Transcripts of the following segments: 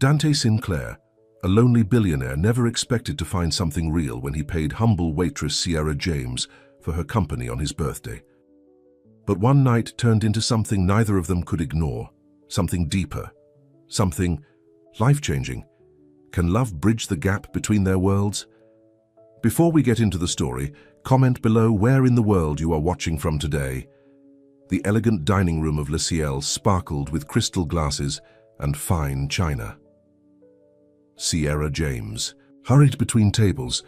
Dante Sinclair, a lonely billionaire, never expected to find something real when he paid humble waitress Sierra James for her company on his birthday. But one night turned into something neither of them could ignore, something deeper, something life-changing. Can love bridge the gap between their worlds? Before we get into the story, comment below where in the world you are watching from today. The elegant dining room of Le Ciel sparkled with crystal glasses and fine china. Sierra James hurried between tables,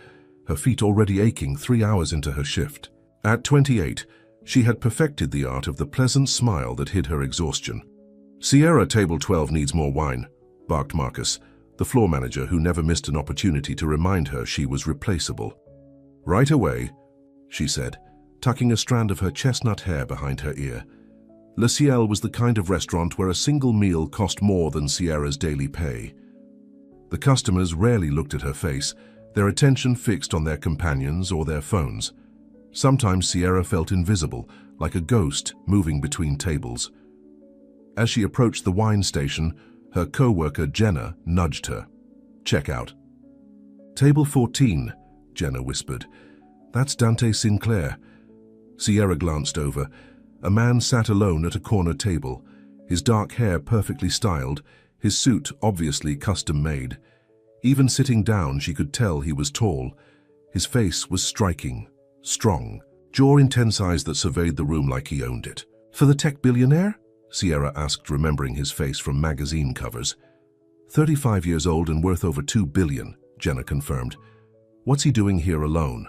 her feet already aching 3 hours into her shift. At 28, she had perfected the art of the pleasant smile that hid her exhaustion. "Sierra, table 12 needs more wine," barked Marcus, the floor manager who never missed an opportunity to remind her she was replaceable. "Right away," she said, tucking a strand of her chestnut hair behind her ear. Le Ciel was the kind of restaurant where a single meal cost more than Sierra's daily pay. The customers rarely looked at her face, their attention fixed on their companions or their phones. Sometimes Sierra felt invisible, like a ghost moving between tables. As she approached the wine station, her co-worker Jenna nudged her. "Check out." "Table 14, Jenna whispered. "That's Dante Sinclair." Sierra glanced over. A man sat alone at a corner table, his dark hair perfectly styled, his suit obviously custom-made. Even sitting down, she could tell he was tall. His face was striking, strong, jaw in 10 size that surveyed the room like he owned it. "For the tech billionaire?" Sierra asked, remembering his face from magazine covers. 35 years old and worth over $2 billion, Jenna confirmed. "What's he doing here alone?"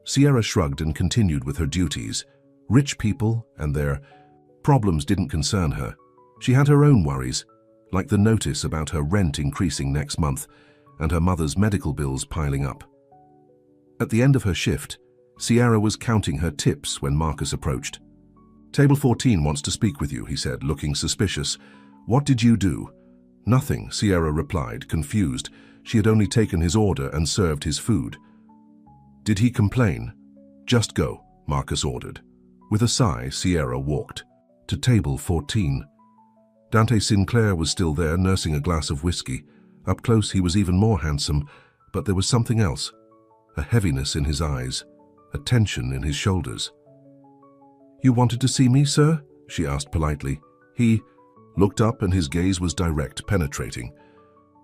Sierra shrugged and continued with her duties. Rich people and their problems didn't concern her. She had her own worries, like the notice about her rent increasing next month and her mother's medical bills piling up. At the end of her shift, Sierra was counting her tips when Marcus approached. "Table 14 wants to speak with you," he said, looking suspicious. "What did you do?" "Nothing," Sierra replied, confused. She had only taken his order and served his food. "Did he complain?" "Just go," Marcus ordered. With a sigh, Sierra walked to table 14. Dante Sinclair was still there, nursing a glass of whiskey. Up close, he was even more handsome, but there was something else. A heaviness in his eyes, a tension in his shoulders. "You wanted to see me, sir?" she asked politely. He looked up and his gaze was direct, penetrating.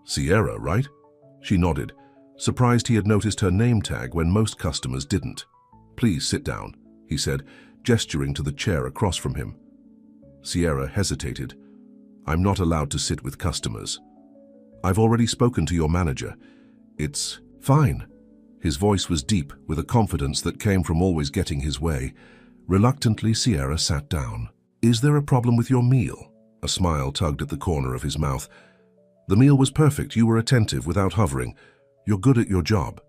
"Sierra, right?" She nodded, surprised he had noticed her name tag when most customers didn't. "Please sit down," he said, gesturing to the chair across from him. Sierra hesitated. "I'm not allowed to sit with customers." "I've already spoken to your manager. It's fine." His voice was deep, with a confidence that came from always getting his way. Reluctantly, Sierra sat down. "Is there a problem with your meal?" A smile tugged at the corner of his mouth. "The meal was perfect. You were attentive without hovering. You're good at your job."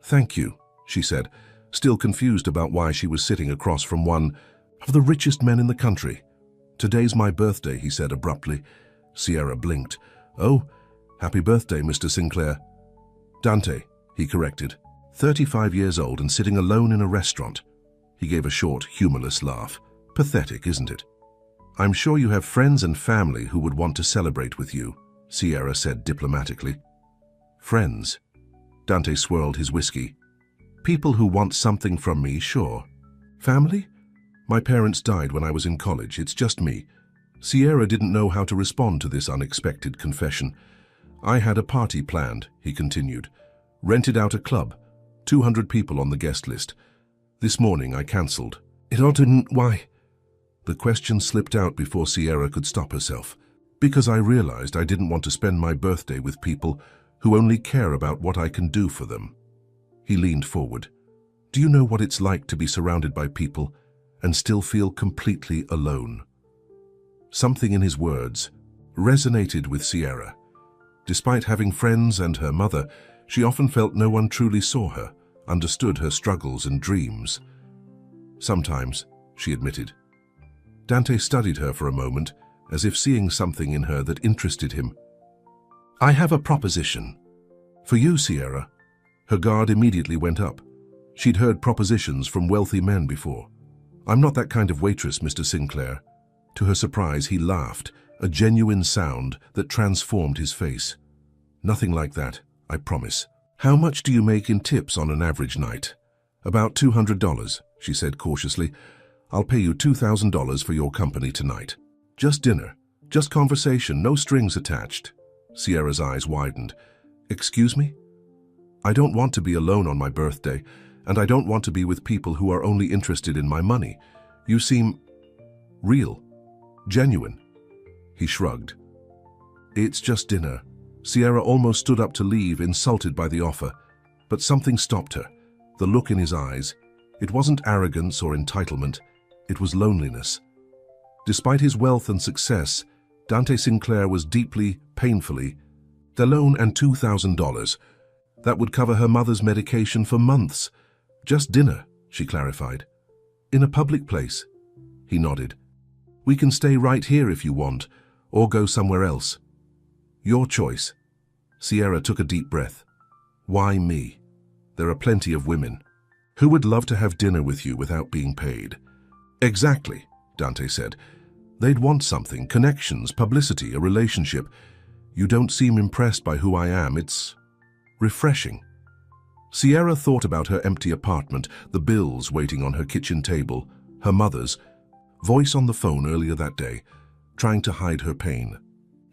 "Thank you," she said, still confused about why she was sitting across from one of the richest men in the country. "Today's my birthday," he said abruptly. Sierra blinked. "Oh, happy birthday, Mr. Sinclair." "Dante," he corrected. 35 years old and sitting alone in a restaurant. He gave a short, humorless laugh. "Pathetic, isn't it?" "I'm sure you have friends and family who would want to celebrate with you," Sierra said diplomatically. "Friends?" Dante swirled his whiskey. "People who want something from me, sure. Family? My parents died when I was in college. It's just me." Sierra didn't know how to respond to this unexpected confession. "I had a party planned," he continued. "Rented out a club. 200 people on the guest list. This morning I cancelled." "It all didn't... why?" The question slipped out before Sierra could stop herself. "Because I realized I didn't want to spend my birthday with people who only care about what I can do for them." He leaned forward. "Do you know what it's like to be surrounded by people and still feel completely alone?" Something in his words resonated with Sierra. Despite having friends and her mother, she often felt no one truly saw her, understood her struggles and dreams. "Sometimes," she admitted. Dante studied her for a moment, as if seeing something in her that interested him. "I have a proposition. For you, Sierra." Her guard immediately went up. She'd heard propositions from wealthy men before. "I'm not that kind of waitress, Mr. Sinclair." To her surprise, he laughed, a genuine sound that transformed his face. "Nothing like that, I promise." "How much do you make in tips on an average night?" "About $200, she said cautiously. "I'll pay you $2,000 for your company tonight. Just dinner, just conversation, no strings attached." Sierra's eyes widened. "Excuse me? I don't want to be alone on my birthday, and I don't want to be with people who are only interested in my money. You seem real, genuine." He shrugged. "It's just dinner." Sierra almost stood up to leave, insulted by the offer, but something stopped her. The look in his eyes. It wasn't arrogance or entitlement, it was loneliness. Despite his wealth and success, Dante Sinclair was deeply, painfully alone, and $2,000. That would cover her mother's medication for months. "Just dinner," she clarified. "In a public place?" He nodded. "We can stay right here if you want, or go somewhere else. Your choice." Sierra took a deep breath. "Why me? There are plenty of women who would love to have dinner with you without being paid." "Exactly," Dante said. "They'd want something, connections, publicity, a relationship. You don't seem impressed by who I am. It's refreshing." Sierra thought about her empty apartment, the bills waiting on her kitchen table, her mother's voice on the phone earlier that day, trying to hide her pain.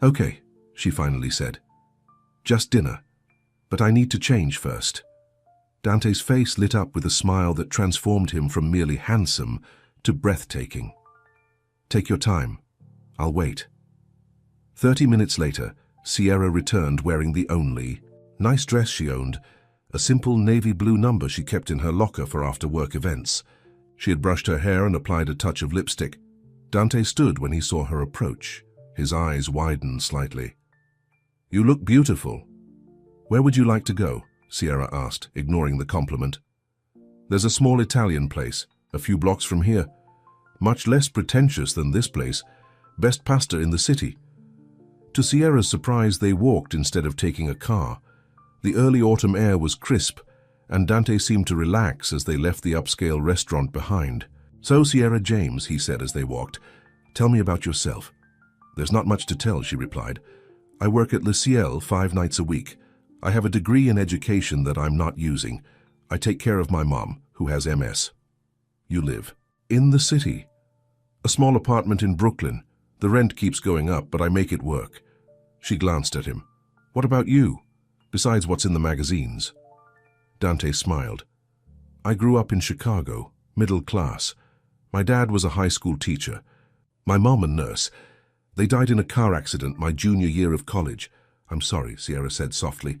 "Okay," she finally said. "Just dinner. But I need to change first." Dante's face lit up with a smile that transformed him from merely handsome to breathtaking. "Take your time. I'll wait." 30 minutes later, Sierra returned wearing the only nice dress she owned, a simple navy blue number she kept in her locker for after-work events. She had brushed her hair and applied a touch of lipstick. Dante stood when he saw her approach. His eyes widened slightly. "You look beautiful. Where would you like to go?" Sierra asked, ignoring the compliment. "There's a small Italian place, a few blocks from here. Much less pretentious than this place. Best pasta in the city." To Sierra's surprise, they walked instead of taking a car. The early autumn air was crisp, and Dante seemed to relax as they left the upscale restaurant behind. "So, Sierra James," he said as they walked, "tell me about yourself." "There's not much to tell," she replied. "I work at Le Ciel 5 nights a week. I have a degree in education that I'm not using. I take care of my mom, who has MS. You live in the city." "A small apartment in Brooklyn. The rent keeps going up, but I make it work." She glanced at him. "What about you, besides what's in the magazines?" Dante smiled. "I grew up in Chicago, middle class. My dad was a high school teacher. My mom a nurse. They died in a car accident my junior year of college." "I'm sorry," Sierra said softly.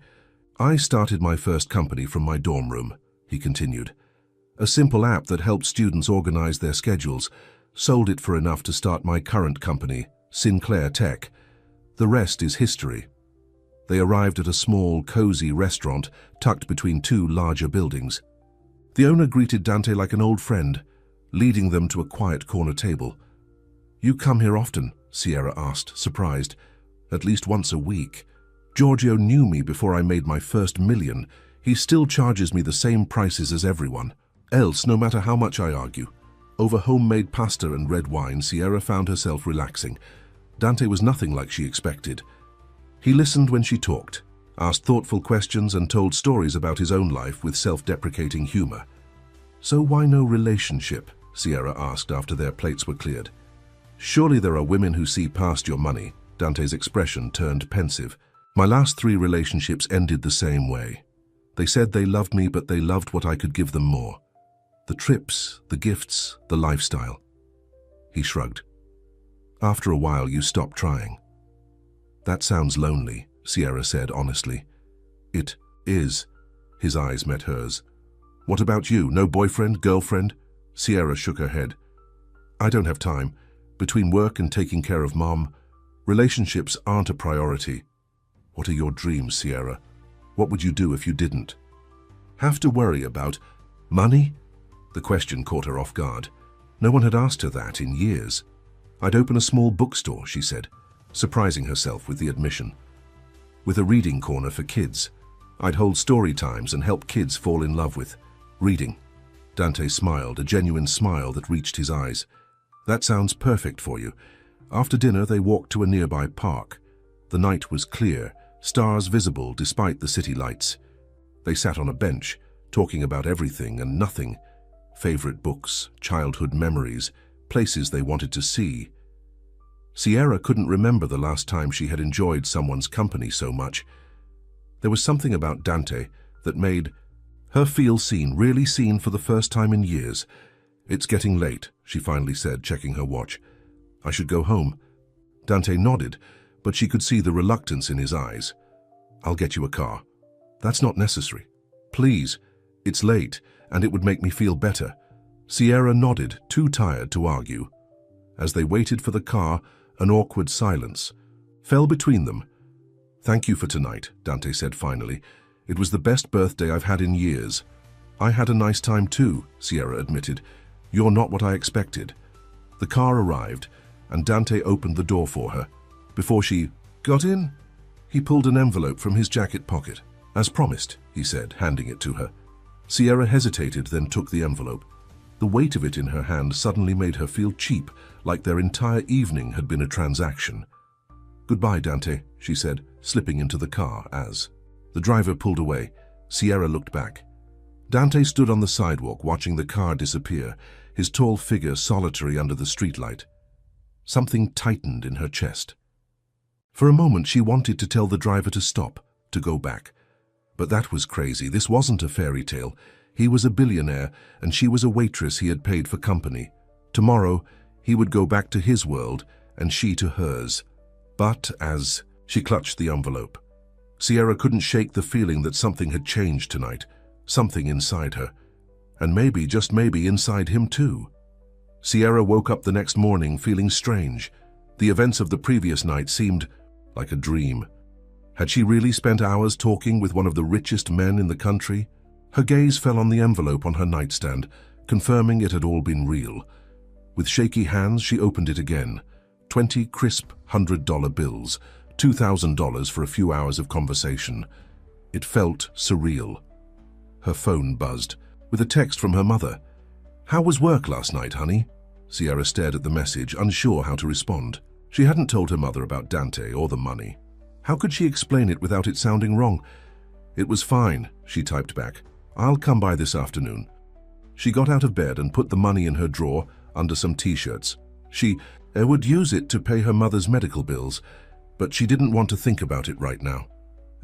"I started my first company from my dorm room," he continued. "A simple app that helped students organize their schedules. Sold it for enough to start my current company, Sinclair Tech. The rest is history." They arrived at a small, cozy restaurant tucked between 2 larger buildings. The owner greeted Dante like an old friend, leading them to a quiet corner table. "You come here often?" Sierra asked, surprised. "At least once a week. Giorgio knew me before I made my first million. He still charges me the same prices as everyone else, no matter how much I argue." Over homemade pasta and red wine, Sierra found herself relaxing. Dante was nothing like she expected. He listened when she talked, asked thoughtful questions, and told stories about his own life with self-deprecating humor. "So why no relationship?" Sierra asked after their plates were cleared. "Surely there are women who see past your money." Dante's expression turned pensive. "My last 3 relationships ended the same way. They said they loved me, but they loved what I could give them more. The trips, the gifts, the lifestyle." He shrugged. "After a while, you stop trying." "That sounds lonely," Sierra said honestly. "It is." His eyes met hers. "What about you? No boyfriend, girlfriend?" Sierra shook her head. "I don't have time. Between work and taking care of Mom, relationships aren't a priority." "What are your dreams, Sierra? What would you do if you didn't?" "Have to worry about money?" The question caught her off guard. No one had asked her that in years. "I'd open a small bookstore," she said, surprising herself with the admission. "With a reading corner for kids. I'd hold story times and help kids fall in love with reading." Dante smiled, a genuine smile that reached his eyes. "That sounds perfect for you. After dinner, they walked to a nearby park. The night was clear, stars visible despite the city lights. They sat on a bench, talking about everything and nothing. Favorite books, childhood memories, places they wanted to see. Sierra couldn't remember the last time she had enjoyed someone's company so much. There was something about Dante that made her feel seen, really seen for the first time in years. "It's getting late," she finally said, checking her watch. "I should go home." Dante nodded, but she could see the reluctance in his eyes. "I'll get you a car." "That's not necessary." "Please, it's late, and it would make me feel better." Sierra nodded, too tired to argue. As they waited for the car, an awkward silence fell between them. "Thank you for tonight," Dante said finally. "It was the best birthday I've had in years." "I had a nice time too," Sierra admitted. "You're not what I expected." The car arrived, and Dante opened the door for her. Before she got in, he pulled an envelope from his jacket pocket. "As promised," he said, handing it to her. Sierra hesitated, then took the envelope. The weight of it in her hand suddenly made her feel cheap, like their entire evening had been a transaction. "Goodbye, Dante," she said, slipping into the car as the driver pulled away. Sierra looked back. Dante stood on the sidewalk watching the car disappear, his tall figure solitary under the streetlight. Something tightened in her chest. For a moment she wanted to tell the driver to stop, to go back. But that was crazy. This wasn't a fairy tale. He was a billionaire, and she was a waitress he had paid for company. Tomorrow, he would go back to his world, and she to hers. But as she clutched the envelope, Sierra couldn't shake the feeling that something had changed tonight, something inside her. And maybe, just maybe, inside him too. Sierra woke up the next morning feeling strange. The events of the previous night seemed like a dream. Had she really spent hours talking with one of the richest men in the country? Her gaze fell on the envelope on her nightstand, confirming it had all been real. With shaky hands, she opened it again. 20 crisp $100 bills, $2,000 for a few hours of conversation. It felt surreal. Her phone buzzed, with a text from her mother. "How was work last night, honey?" Sierra stared at the message, unsure how to respond. She hadn't told her mother about Dante or the money. How could she explain it without it sounding wrong? "It was fine," she typed back. "I'll come by this afternoon." She got out of bed and put the money in her drawer under some t-shirts. She would use it to pay her mother's medical bills, but she didn't want to think about it right now.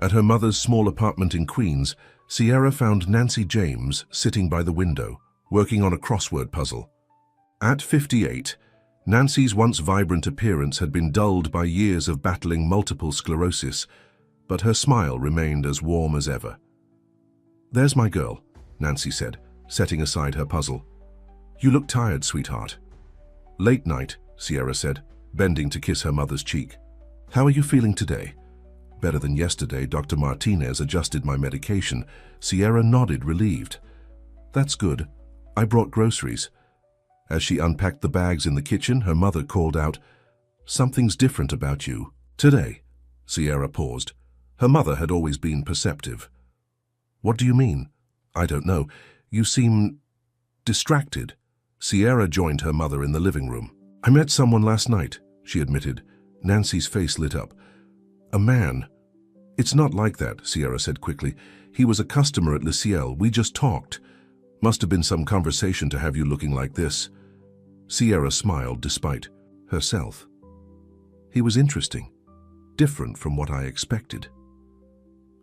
At her mother's small apartment in Queens, Sierra found Nancy James sitting by the window, working on a crossword puzzle. At 58, Nancy's once vibrant appearance had been dulled by years of battling multiple sclerosis, but her smile remained as warm as ever. "There's my girl," Nancy said, setting aside her puzzle. "You look tired, sweetheart." "Late night," Sierra said, bending to kiss her mother's cheek. "How are you feeling today?" "Better than yesterday. Dr. Martinez adjusted my medication." Sierra nodded, relieved. "That's good. I brought groceries." As she unpacked the bags in the kitchen, her mother called out, "Something's different about you today." Sierra paused. Her mother had always been perceptive. "What do you mean?" "I don't know. You seem distracted." Sierra joined her mother in the living room. "I met someone last night," she admitted. Nancy's face lit up. "A man." "It's not like that," Sierra said quickly. "He was a customer at Le Ciel. We just talked. Must have been some conversation to have you looking like this." Sierra smiled despite herself. "He was interesting. Different from what I expected."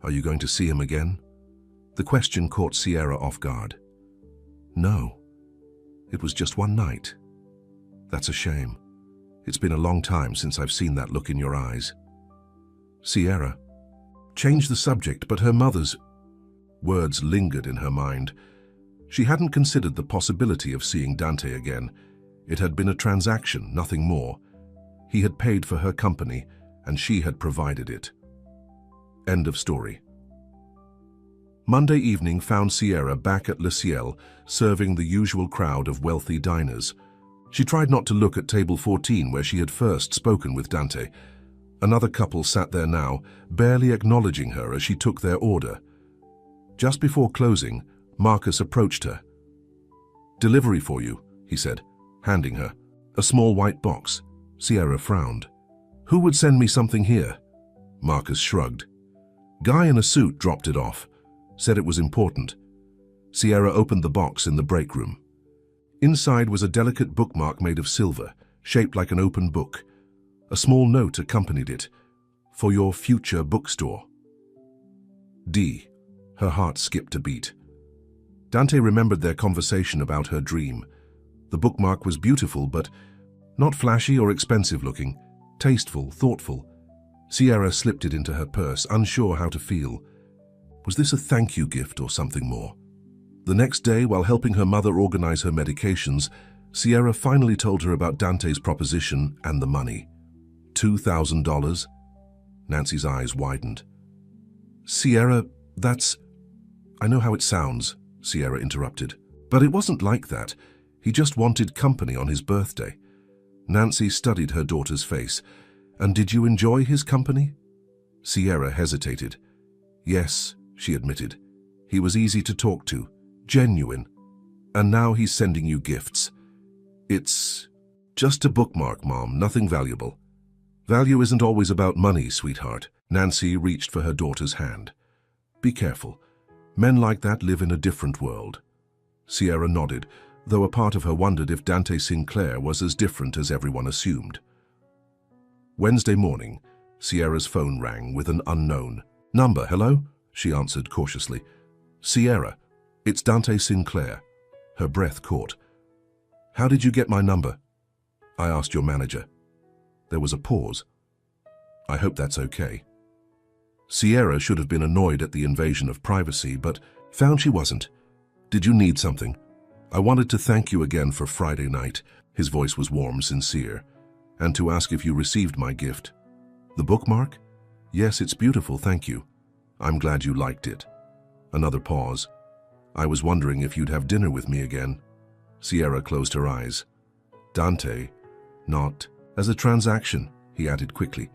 "Are you going to see him again?" The question caught Sierra off guard. "No. It was just one night." "That's a shame. It's been a long time since I've seen that look in your eyes." Sierra changed the subject, but her mother's words lingered in her mind. She hadn't considered the possibility of seeing Dante again. It had been a transaction, nothing more. He had paid for her company, and she had provided it. End of story. Monday evening found Sierra back at Le Ciel, serving the usual crowd of wealthy diners. She tried not to look at table 14 where she had first spoken with Dante. Another couple sat there now, barely acknowledging her as she took their order. Just before closing, Marcus approached her. "Delivery for you," he said, handing her a small white box. Sierra frowned. Who would send me something here? Marcus shrugged. Guy in a suit dropped it off, said it was important. Sierra opened the box in the break room. Inside was a delicate bookmark made of silver, shaped like an open book. A small note accompanied it. For your future bookstore. D. Her heart skipped a beat. Dante remembered their conversation about her dream. The bookmark was beautiful, but not flashy or expensive looking. Tasteful, thoughtful. Sierra slipped it into her purse, unsure how to feel. Was this a thank you gift or something more? The next day, while helping her mother organize her medications, Sierra finally told her about Dante's proposition and the money. $2,000? Nancy's eyes widened. Sierra, that's... I know how it sounds, Sierra interrupted. But it wasn't like that. He just wanted company on his birthday. Nancy studied her daughter's face. And did you enjoy his company? Sierra hesitated. Yes, she admitted. He was easy to talk to, genuine. And now he's sending you gifts. It's just a bookmark, Mom, nothing valuable. Value isn't always about money, sweetheart. Nancy reached for her daughter's hand. Be careful. Men like that live in a different world. Sierra nodded, though a part of her wondered if Dante Sinclair was as different as everyone assumed. Wednesday morning, Sierra's phone rang with an unknown number. Hello? She answered cautiously. Sierra, it's Dante Sinclair. Her breath caught. How did you get my number? I asked your manager. There was a pause. I hope that's okay. Sierra should have been annoyed at the invasion of privacy, but found she wasn't. Did you need something? I wanted to thank you again for Friday night. His voice was warm, sincere. And to ask if you received my gift. The bookmark? Yes, it's beautiful, thank you. I'm glad you liked it. Another pause. I was wondering if you'd have dinner with me again. Sierra closed her eyes. Dante, not as a transaction, he added quickly.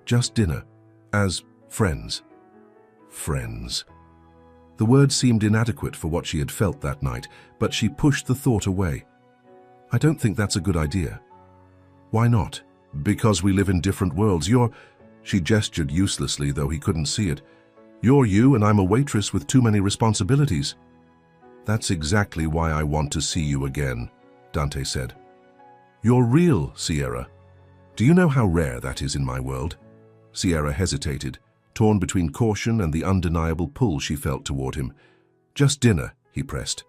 Just dinner. As friends. Friends. The word seemed inadequate for what she had felt that night, but she pushed the thought away. I don't think that's a good idea. Why not? Because we live in different worlds. She gestured uselessly, though he couldn't see it. You're you and I'm a waitress with too many responsibilities. That's exactly why I want to see you again, Dante said. You're real, Sierra. Do you know how rare that is in my world? Sierra hesitated, torn between caution and the undeniable pull she felt toward him. Just dinner, he pressed.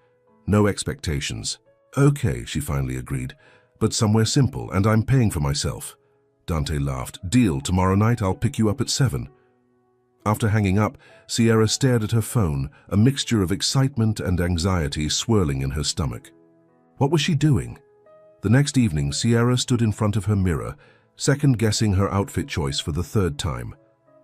No expectations. Okay, she finally agreed. But somewhere simple, and I'm paying for myself. Dante laughed. Deal, tomorrow night I'll pick you up at 7. After hanging up, Sierra stared at her phone, a mixture of excitement and anxiety swirling in her stomach. What was she doing? The next evening, Sierra stood in front of her mirror, second-guessing her outfit choice for the third time.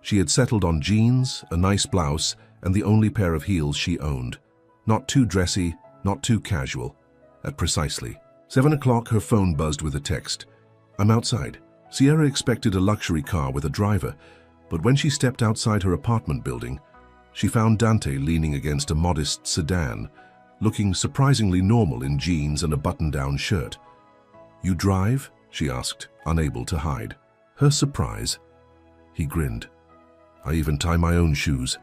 She had settled on jeans, a nice blouse, and the only pair of heels she owned. Not too dressy, not too casual. At precisely 7 o'clock, her phone buzzed with a text. I'm outside. Sierra expected a luxury car with a driver, but when she stepped outside her apartment building, she found Dante leaning against a modest sedan, looking surprisingly normal in jeans and a button-down shirt. You drive? She asked, unable to hide her surprise. He grinned. I even tie my own shoes.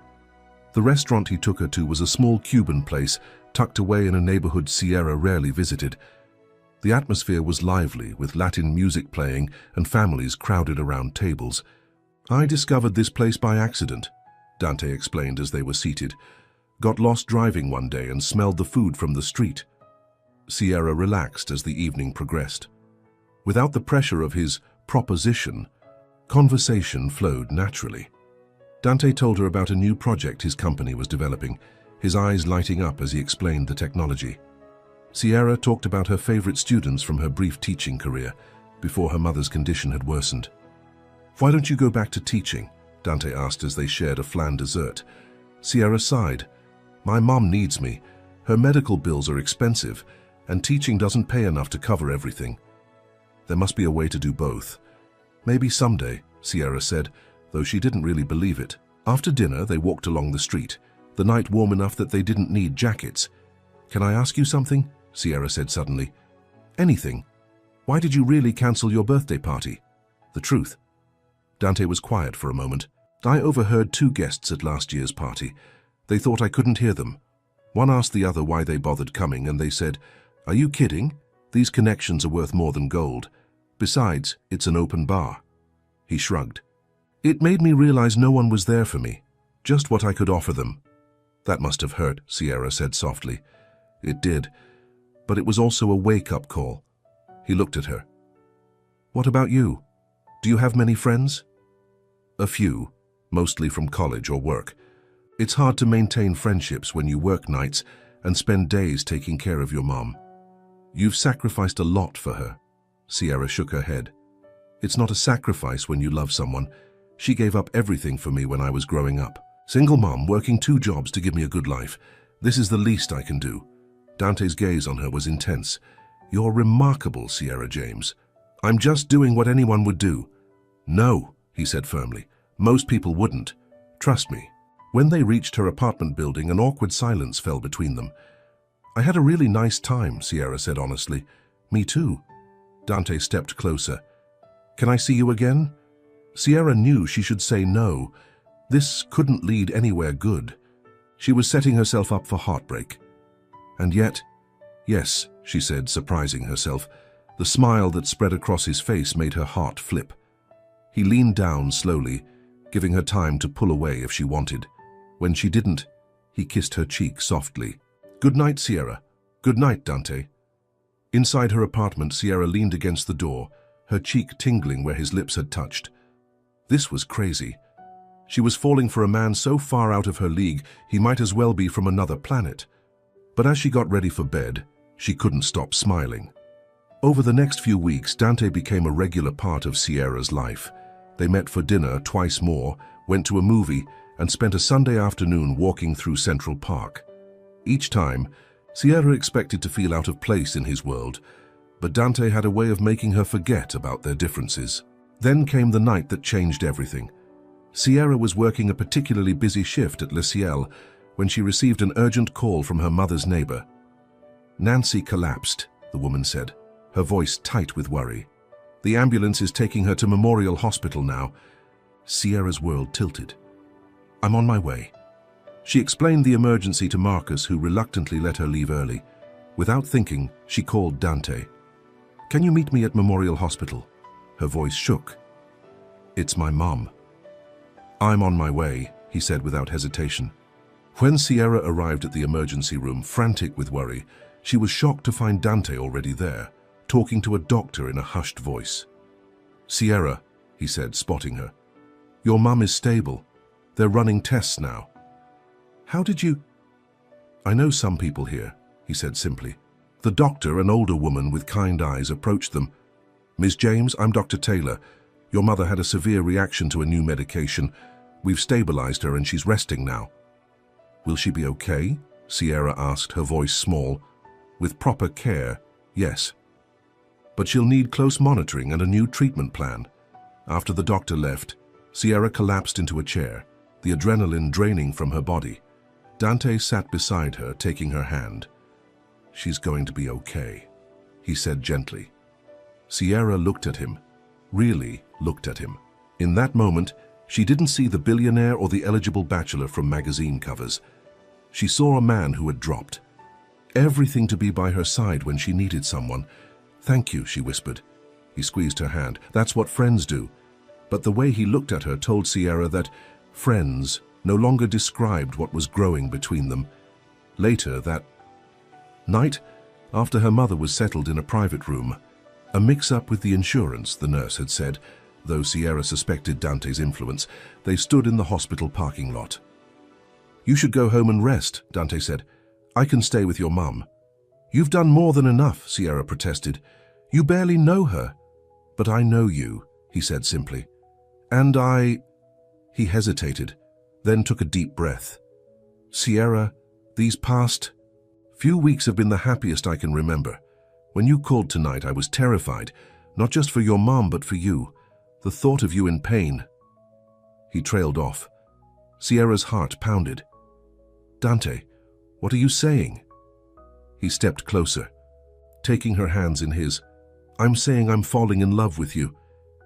The restaurant he took her to was a small Cuban place tucked away in a neighborhood Sierra rarely visited. The atmosphere was lively, with Latin music playing and families crowded around tables. I discovered this place by accident, Dante explained as they were seated. Got lost driving one day and smelled the food from the street. Sierra relaxed as the evening progressed. Without the pressure of his proposition, conversation flowed naturally. Dante told her about a new project his company was developing, his eyes lighting up as he explained the technology. Sierra talked about her favorite students from her brief teaching career, before her mother's condition had worsened. Why don't you go back to teaching? Dante asked as they shared a flan dessert. Sierra sighed. My mom needs me. Her medical bills are expensive, and teaching doesn't pay enough to cover everything. There must be a way to do both. Maybe someday, Sierra said, though she didn't really believe it. After dinner, they walked along the street, the night warm enough that they didn't need jackets. Can I ask you something? Sierra said suddenly. Anything. Why did you really cancel your birthday party? The truth. Dante was quiet for a moment. I overheard 2 guests at last year's party. They thought I couldn't hear them. One asked the other why they bothered coming, and they said, "Are you kidding? These connections are worth more than gold. Besides, it's an open bar." He shrugged. It made me realize no one was there for me, just what I could offer them. That must have hurt, Sierra said softly. It did, but it was also a wake-up call. He looked at her. What about you? Do you have many friends? A few, mostly from college or work. It's hard to maintain friendships when you work nights and spend days taking care of your mom. You've sacrificed a lot for her. Sierra shook her head. It's not a sacrifice when you love someone. She gave up everything for me when I was growing up. Single mom, working 2 jobs to give me a good life. This is the least I can do. Dante's gaze on her was intense. You're remarkable, Sierra James. I'm just doing what anyone would do. No, he said firmly. Most people wouldn't. Trust me. When they reached her apartment building, an awkward silence fell between them. I had a really nice time, Sierra said honestly. Me too. Dante stepped closer. Can I see you again? Sierra knew she should say no. This couldn't lead anywhere good. She was setting herself up for heartbreak. And yet, yes, she said, surprising herself. The smile that spread across his face made her heart flip. He leaned down slowly, giving her time to pull away if she wanted. When she didn't, he kissed her cheek softly. Good night, Sierra. Good night, Dante. Inside her apartment, Sierra leaned against the door, her cheek tingling where his lips had touched. This was crazy. She was falling for a man so far out of her league, he might as well be from another planet. But as she got ready for bed, she couldn't stop smiling. Over the next few weeks, Dante became a regular part of Sierra's life. They met for dinner twice more, went to a movie, and spent a Sunday afternoon walking through Central Park. Each time, Sierra expected to feel out of place in his world, but Dante had a way of making her forget about their differences. Then came the night that changed everything. Sierra was working a particularly busy shift at Le Ciel when she received an urgent call from her mother's neighbor. Nancy collapsed, the woman said, her voice tight with worry. The ambulance is taking her to Memorial Hospital now. Sierra's world tilted. I'm on my way. She explained the emergency to Marcus, who reluctantly let her leave early. Without thinking, she called Dante. Can you meet me at Memorial Hospital? Her voice shook. It's my mom. I'm on my way, he said without hesitation. When Sierra arrived at the emergency room, frantic with worry, she was shocked to find Dante already there, talking to a doctor in a hushed voice. Sierra, he said, spotting her. Your mum is stable. They're running tests now. How did you... I know some people here, he said simply. The doctor, an older woman with kind eyes, approached them. Miss James, I'm Dr. Taylor. Your mother had a severe reaction to a new medication. We've stabilized her and she's resting now. Will she be okay? Sierra asked, her voice small. With proper care, yes. But she'll need close monitoring and a new treatment plan. After the doctor left, Sierra collapsed into a chair, the adrenaline draining from her body. Dante sat beside her, taking her hand. She's going to be okay, he said gently. Sierra looked at him, really looked at him. In that moment, she didn't see the billionaire or the eligible bachelor from magazine covers. She saw a man who had dropped. Everything to be by her side when she needed someone. Thank you, she whispered. He squeezed her hand. That's what friends do. But the way he looked at her told Sierra that friends no longer described what was growing between them. Later that night, after her mother was settled in a private room, a mix-up with the insurance, the nurse had said, though Sierra suspected Dante's influence, they stood in the hospital parking lot. You should go home and rest, Dante said. I can stay with your mum. You've done more than enough, Sierra protested. You barely know her. But I know you, he said simply. And He hesitated, then took a deep breath. Sierra, these past few weeks have been the happiest I can remember. When you called tonight, I was terrified, not just for your mom, but for you. The thought of you in pain. He trailed off. Sierra's heart pounded. Dante, what are you saying? He stepped closer, taking her hands in his. I'm saying I'm falling in love with you,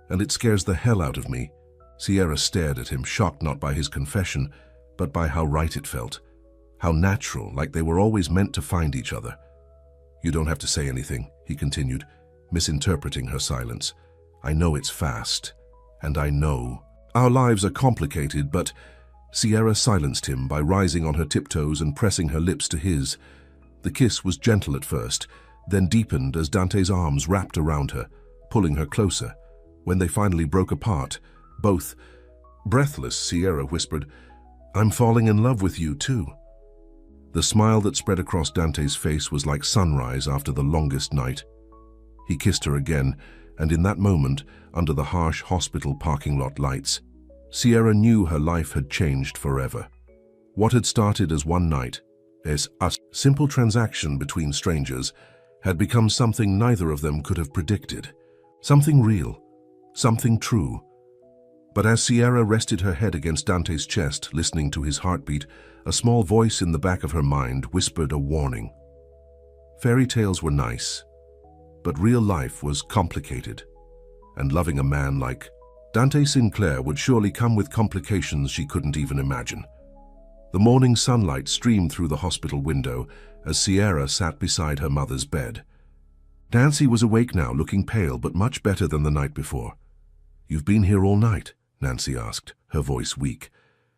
and it scares the hell out of me." Sierra stared at him, shocked not by his confession, but by how right it felt. How natural, like they were always meant to find each other. "You don't have to say anything," he continued, misinterpreting her silence. "I know it's fast, and I know our lives are complicated, but—" Sierra silenced him by rising on her tiptoes and pressing her lips to his. The kiss was gentle at first, then deepened as Dante's arms wrapped around her, pulling her closer. When they finally broke apart, both breathless, Sierra whispered, "I'm falling in love with you too." The smile that spread across Dante's face was like sunrise after the longest night. He kissed her again, and in that moment, under the harsh hospital parking lot lights, Sierra knew her life had changed forever. What had started as one night, as a simple transaction between strangers, had become something neither of them could have predicted. Something real, something true. But as Sierra rested her head against Dante's chest, listening to his heartbeat, a small voice in the back of her mind whispered a warning. Fairy tales were nice, but real life was complicated, and loving a man like Dante Sinclair would surely come with complications she couldn't even imagine. The morning sunlight streamed through the hospital window as Sierra sat beside her mother's bed. Nancy was awake now, looking pale but much better than the night before. "You've been here all night?" Nancy asked, her voice weak.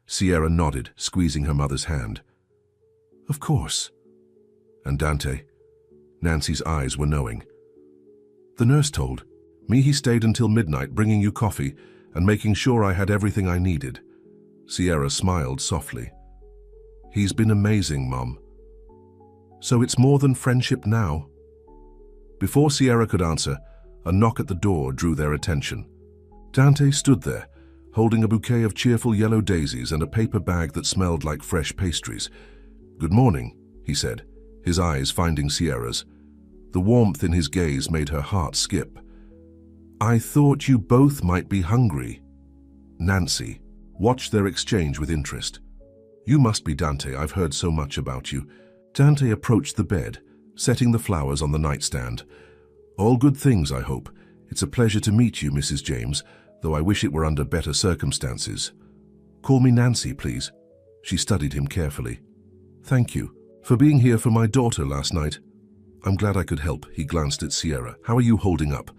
Sierra nodded, squeezing her mother's hand. "Of course." "And Dante?" Nancy's eyes were knowing. "The nurse told me he stayed until midnight bringing you coffee and making sure I had everything I needed." Sierra smiled softly. "He's been amazing, Mom." "So it's more than friendship now?" Before Sierra could answer, a knock at the door drew their attention. Dante stood there, holding a bouquet of cheerful yellow daisies and a paper bag that smelled like fresh pastries. "Good morning," he said, his eyes finding Sierra's. The warmth in his gaze made her heart skip. "I thought you both might be hungry." Nancy watched their exchange with interest. "You must be Dante, I've heard so much about you." Dante approached the bed, setting the flowers on the nightstand. "All good things, I hope. It's a pleasure to meet you, Mrs. James, though I wish it were under better circumstances." "Call me Nancy, please." She studied him carefully. "Thank you for being here for my daughter last night." "I'm glad I could help." He glanced at Sierra. "How are you holding up?"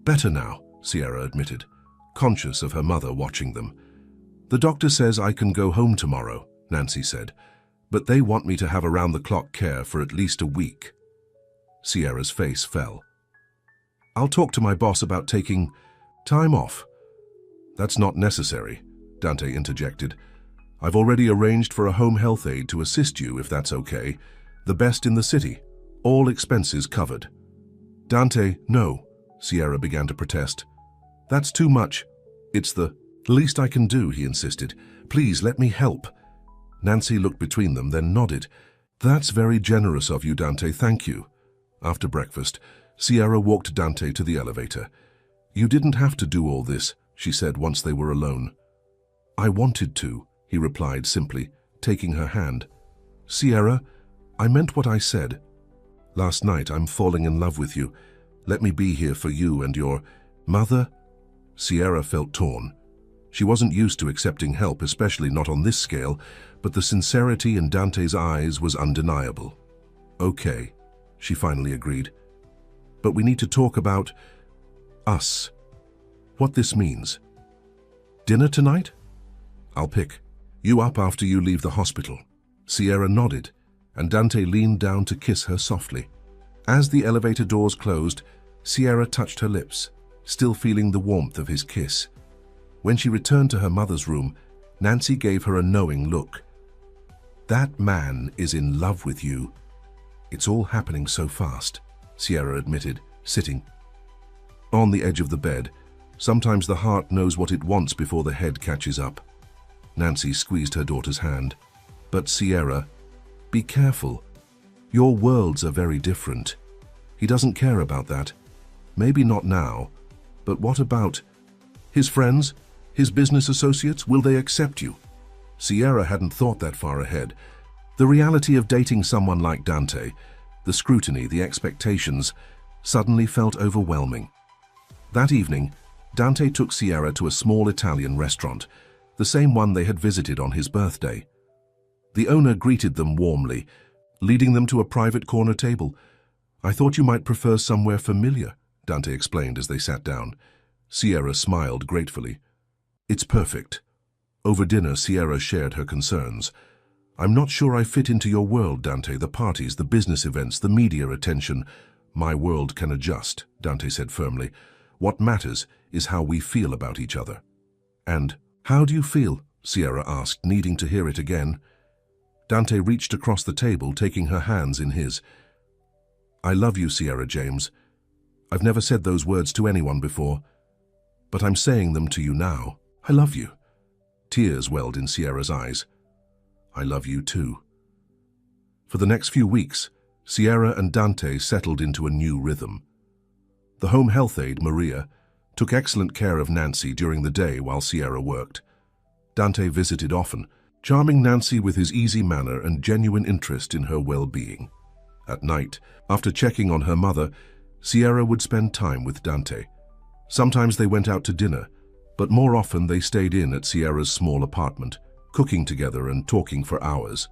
"Better now," Sierra admitted, conscious of her mother watching them. "The doctor says I can go home tomorrow," Nancy said, "but they want me to have around-the-clock care for at least a week." Sierra's face fell. "I'll talk to my boss about taking time off." "That's not necessary," Dante interjected. "I've already arranged for a home health aide to assist you, if that's okay. The best in the city. All expenses covered." "Dante, no," Sierra began to protest. "That's too much. It's the least I can do," he insisted. "Please, let me help." Nancy looked between them, then nodded. "That's very generous of you, Dante, thank you." After breakfast, Sierra walked Dante to the elevator. "You didn't have to do all this," she said once they were alone. "I wanted to," he replied simply, taking her hand. "Sierra, I meant what I said. Last night I'm falling in love with you. Let me be here for you and your mother." Sierra felt torn. She wasn't used to accepting help, especially not on this scale, but the sincerity in Dante's eyes was undeniable. "Okay," she finally agreed. "But we need to talk about us. What this means. Dinner tonight? I'll pick you up after you leave the hospital." Sierra nodded, and Dante leaned down to kiss her softly. As the elevator doors closed, Sierra touched her lips, still feeling the warmth of his kiss. When she returned to her mother's room, Nancy gave her a knowing look. "That man is in love with you." "It's all happening so fast," Sierra admitted, sitting on the edge of the bed. Sometimes the heart knows what it wants before the head catches up. Nancy squeezed her daughter's hand. "But Sierra, be careful. Your worlds are very different. He doesn't care about that. Maybe not now, but what about his friends, his business associates? Will they accept you?" Sierra hadn't thought that far ahead. The reality of dating someone like Dante, the scrutiny, the expectations, suddenly felt overwhelming. That evening, Dante took Sierra to a small Italian restaurant, the same one they had visited on his birthday. The owner greeted them warmly, leading them to a private corner table. "I thought you might prefer somewhere familiar," Dante explained as they sat down. Sierra smiled gratefully. "It's perfect." Over dinner, Sierra shared her concerns. "I'm not sure I fit into your world, Dante. The parties, the business events, the media attention. My world can adjust," Dante said firmly. "What matters is how we feel about each other." "And how do you feel?" Sierra asked, needing to hear it again. Dante reached across the table, taking her hands in his. "I love you, Sierra James. I've never said those words to anyone before, but I'm saying them to you now. I love you." Tears welled in Sierra's eyes. "I love you too." For the next few weeks, Sierra and Dante settled into a new rhythm. The home health aide, Maria, took excellent care of Nancy during the day while Sierra worked. Dante visited often, charming Nancy with his easy manner and genuine interest in her well-being. At night, after checking on her mother, Sierra would spend time with Dante. Sometimes they went out to dinner, but more often they stayed in at Sierra's small apartment, cooking together and talking for hours.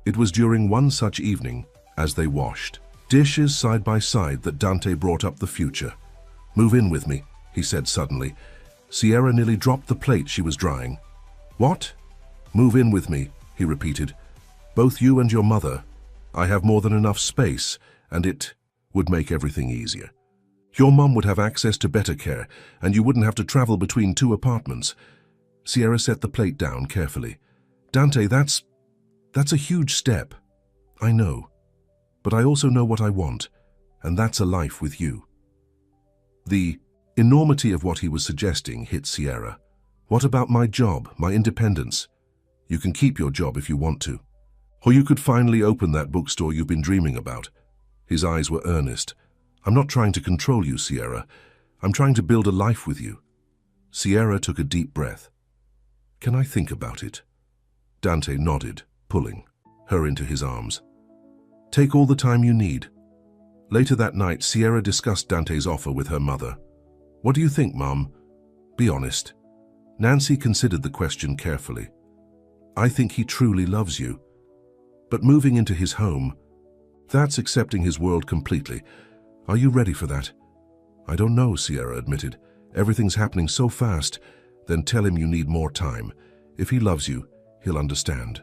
It was during one such evening, as they washed dishes side by side, that Dante brought up the future. "Move in with me," he said suddenly. Sierra nearly dropped the plate she was drying. "What?" "Move in with me," he repeated. "Both you and your mother. I have more than enough space, and it would make everything easier. Your mum would have access to better care, and you wouldn't have to travel between two apartments." Sierra set the plate down carefully. "Dante, that's a huge step. I know. But I also know what I want, and that's a life with you." The enormity of what he was suggesting hit Sierra. "What about my job, my independence? You can keep your job if you want to. Or you could finally open that bookstore you've been dreaming about." His eyes were earnest. "I'm not trying to control you, Sierra. I'm trying to build a life with you." Sierra took a deep breath. "Can I think about it?" Dante nodded, pulling her into his arms. "Take all the time you need." Later that night, Sierra discussed Dante's offer with her mother. "What do you think, Mum? Be honest." Nancy considered the question carefully. "I think he truly loves you. But moving into his home, that's accepting his world completely. Are you ready for that?" "I don't know," Sierra admitted. "Everything's happening so fast." "Then tell him you need more time. If he loves you, he'll understand."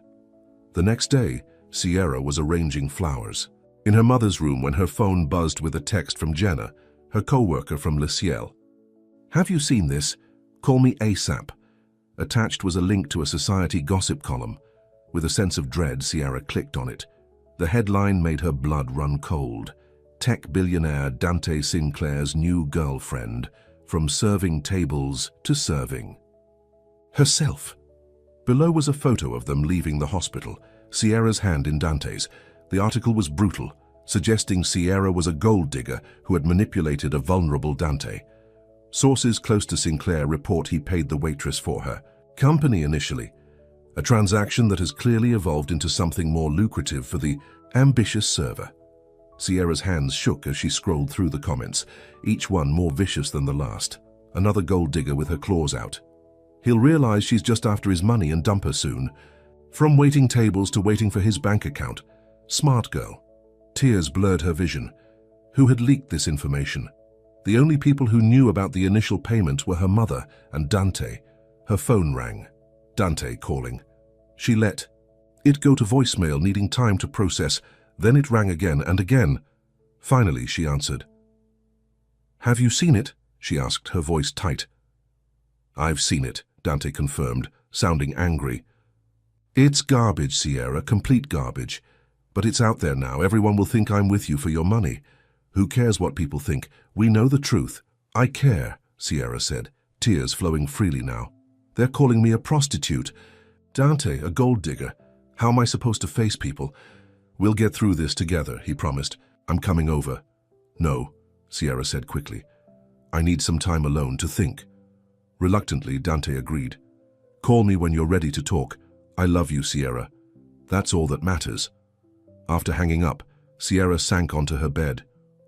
The next day, Sierra was arranging flowers in her mother's room when her phone buzzed with a text from Jenna, her co-worker from Le Ciel. "Have you seen this? Call me ASAP." Attached was a link to a society gossip column. With a sense of dread, Sierra clicked on it. The headline made her blood run cold. "Tech billionaire Dante Sinclair's new girlfriend, from serving tables to serving herself." Below was a photo of them leaving the hospital, Sierra's hand in Dante's. The article was brutal, suggesting Sierra was a gold digger who had manipulated a vulnerable Dante. Sources close to Sinclair report he paid the waitress for her company initially, a transaction that has clearly evolved into something more lucrative for the ambitious server. Sierra's hands shook as she scrolled through the comments, each one more vicious than the last. Another gold digger with her claws out. He'll realize she's just after his money and dump her soon. From waiting tables to waiting for his bank account. Smart girl. Tears blurred her vision. Who had leaked this information? The only people who knew about the initial payment were her mother and Dante. Her phone rang. Dante calling. She let it go to voicemail, needing time to process. Then it rang again and again. Finally, she answered. "Have you seen it?" she asked, her voice tight. "I've seen it," Dante confirmed, sounding angry. "It's garbage, Sierra, complete garbage. But it's out there now. Everyone will think I'm with you for your money. Who cares what people think? We know the truth." "I care," Sierra said, tears flowing freely now. "They're calling me a prostitute. Dante, a gold digger. How am I supposed to face people?" "We'll get through this together," he promised. "I'm coming over." "No," Sierra said quickly. "I need some time alone to think." Reluctantly, Dante agreed. "Call me when you're ready to talk. I love you, Sierra. That's all that matters." After hanging up, Sierra sank onto her bed,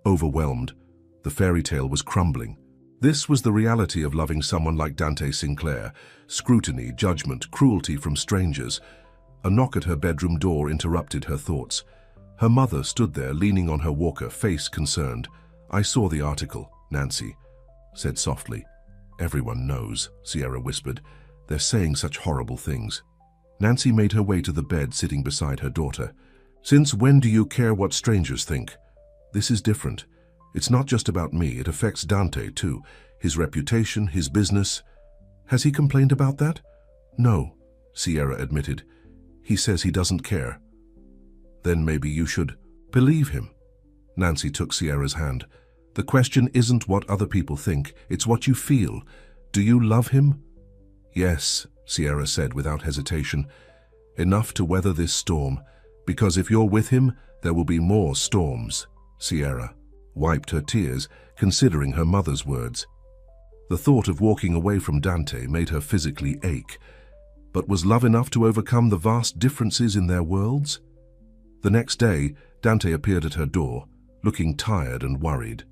overwhelmed. The fairy tale was crumbling. This was the reality of loving someone like Dante Sinclair. Scrutiny, judgment, cruelty from strangers. A knock at her bedroom door interrupted her thoughts. Her mother stood there, leaning on her walker, face concerned. "I saw the article," Nancy said softly. "Everyone knows," Sierra whispered. "They're saying such horrible things." Nancy made her way to the bed, sitting beside her daughter. "Since when do you care what strangers think? This is different. It's not just about me, it affects Dante too. His reputation, his business. Has he complained about that?" "No," Sierra admitted. "He says he doesn't care." "Then maybe you should believe him." Nancy took Sierra's hand. "The question isn't what other people think, it's what you feel. Do you love him?" "Yes," Sierra said without hesitation. "Enough to weather this storm, because if you're with him, there will be more storms." Sierra wiped her tears, considering her mother's words. The thought of walking away from Dante made her physically ache. But was love enough to overcome the vast differences in their worlds? The next day, Dante appeared at her door, looking tired and worried.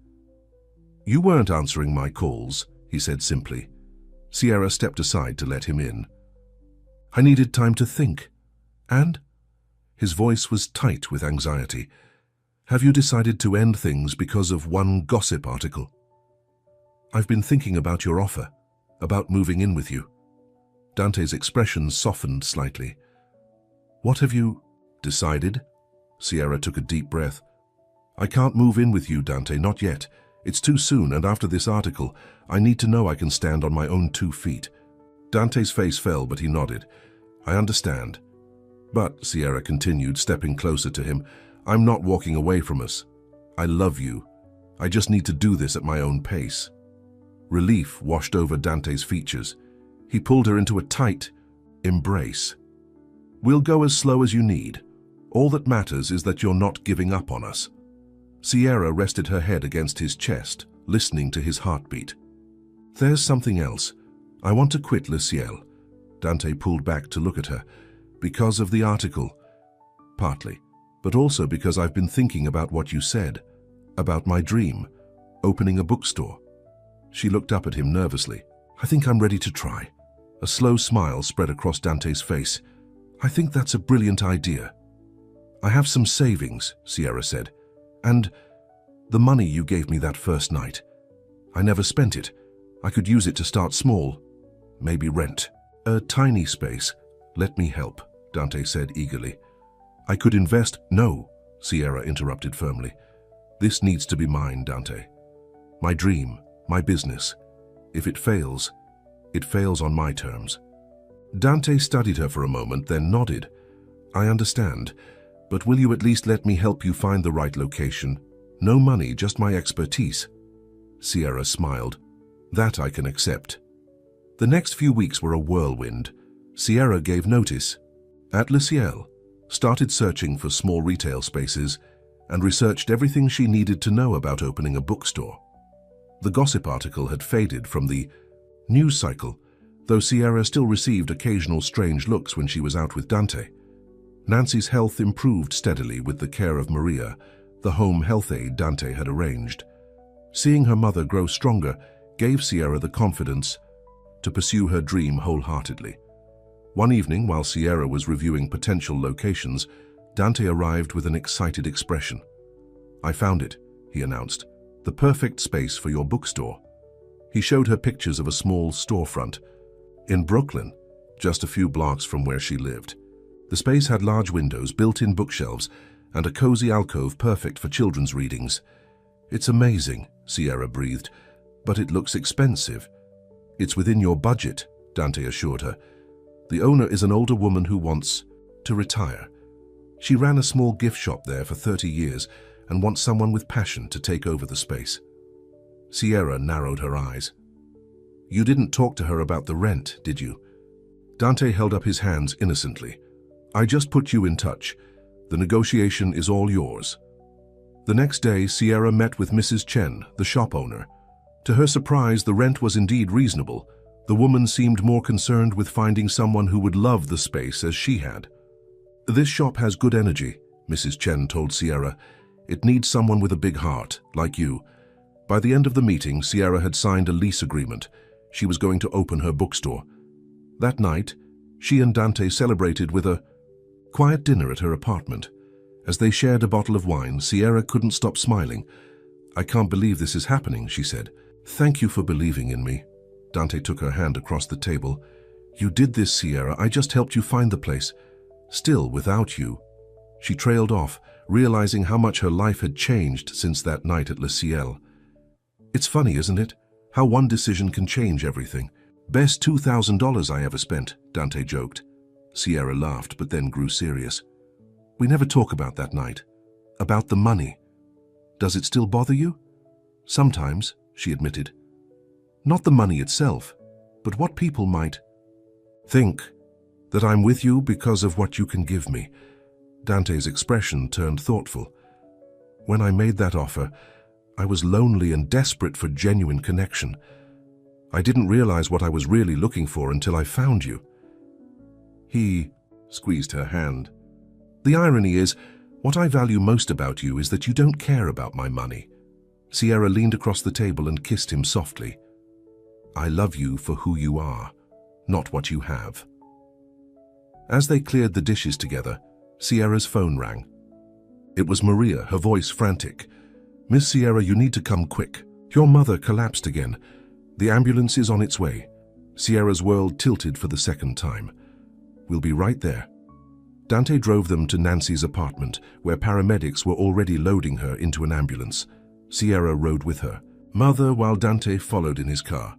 "You weren't answering my calls," he said simply. Sierra stepped aside to let him in. "I needed time to think." "And?" His voice was tight with anxiety. "Have you decided to end things because of one gossip article?" "I've been thinking about your offer, about moving in with you." Dante's expression softened slightly. "What have you decided?" Sierra took a deep breath. "I can't move in with you, Dante, not yet. It's too soon, and after this article, I need to know I can stand on my own 2 feet. Dante's face fell, but he nodded. "I understand." "But," Sierra continued, stepping closer to him, "I'm not walking away from us. I love you. I just need to do this at my own pace." Relief washed over Dante's features. He pulled her into a tight embrace. "We'll go as slow as you need. All that matters is that you're not giving up on us." Sierra rested her head against his chest, listening to his heartbeat. "There's something else. I want to quit Le Ciel." Dante pulled back to look at her. "Because of the article." "Partly, but also because I've been thinking about what you said, about my dream, opening a bookstore." She looked up at him nervously. "I think I'm ready to try." A slow smile spread across Dante's face. "I think that's a brilliant idea." "I have some savings," Sierra said. "And the money you gave me that first night. I never spent it. I could use it to start small. Maybe rent. A tiny space. Let me help," Dante said eagerly. "I could invest—" "No," Sierra interrupted firmly. "This needs to be mine, Dante. My dream, my business. If it fails on my terms." Dante studied her for a moment, then nodded. "I understand, but will you at least let me help you find the right location? No money, just my expertise." Sierra smiled. "That I can accept." The next few weeks were a whirlwind. Sierra gave notice at Le Ciel, started searching for small retail spaces, and researched everything she needed to know about opening a bookstore. The gossip article had faded from the news cycle, though Sierra still received occasional strange looks when she was out with Dante. Nancy's health improved steadily with the care of Maria, the home health aide Dante had arranged. Seeing her mother grow stronger gave Sierra the confidence to pursue her dream wholeheartedly. One evening, while Sierra was reviewing potential locations, Dante arrived with an excited expression. "I found it," he announced. "The perfect space for your bookstore." He showed her pictures of a small storefront in Brooklyn, just a few blocks from where she lived. The space had large windows, built-in bookshelves, and a cozy alcove perfect for children's readings. "It's amazing," Sierra breathed, "but it looks expensive." "It's within your budget," Dante assured her. "The owner is an older woman who wants to retire. She ran a small gift shop there for 30 years and wants someone with passion to take over the space." Sierra narrowed her eyes. "You didn't talk to her about the rent, did you?" Dante held up his hands innocently. "I just put you in touch. The negotiation is all yours." The next day, Sierra met with Mrs. Chen, the shop owner. To her surprise, the rent was indeed reasonable. The woman seemed more concerned with finding someone who would love the space as she had. "This shop has good energy," Mrs. Chen told Sierra. "It needs someone with a big heart, like you. By the end of the meeting, Sierra had signed a lease agreement. She was going to open her bookstore. That night, she and Dante celebrated with a quiet dinner at her apartment. As they shared a bottle of wine, Sierra couldn't stop smiling. "I can't believe this is happening," she said. "Thank you for believing in me." Dante took her hand across the table. "You did this, Sierra. I just helped you find the place. Still, without you." She trailed off, realizing how much her life had changed since that night at Le Ciel. "It's funny, isn't it? How one decision can change everything. Best $2,000 I ever spent," Dante joked. Sierra laughed, but then grew serious. "We never talk about that night. About the money. Does it still bother you?" "Sometimes," she admitted. "Not the money itself, but what people might think. That I'm with you because of what you can give me." Dante's expression turned thoughtful. "When I made that offer, I was lonely and desperate for genuine connection. I didn't realize what I was really looking for until I found you." He squeezed her hand. "The irony is, what I value most about you is that you don't care about my money." Sierra leaned across the table and kissed him softly. "I love you for who you are, not what you have." As they cleared the dishes together, Sierra's phone rang. It was Maria, her voice frantic. "Miss Sierra, you need to come quick. Your mother collapsed again. The ambulance is on its way." Sierra's world tilted for the second time. "We'll be right there." Dante drove them to Nancy's apartment, where paramedics were already loading her into an ambulance. Sierra rode with her mother while Dante followed in his car.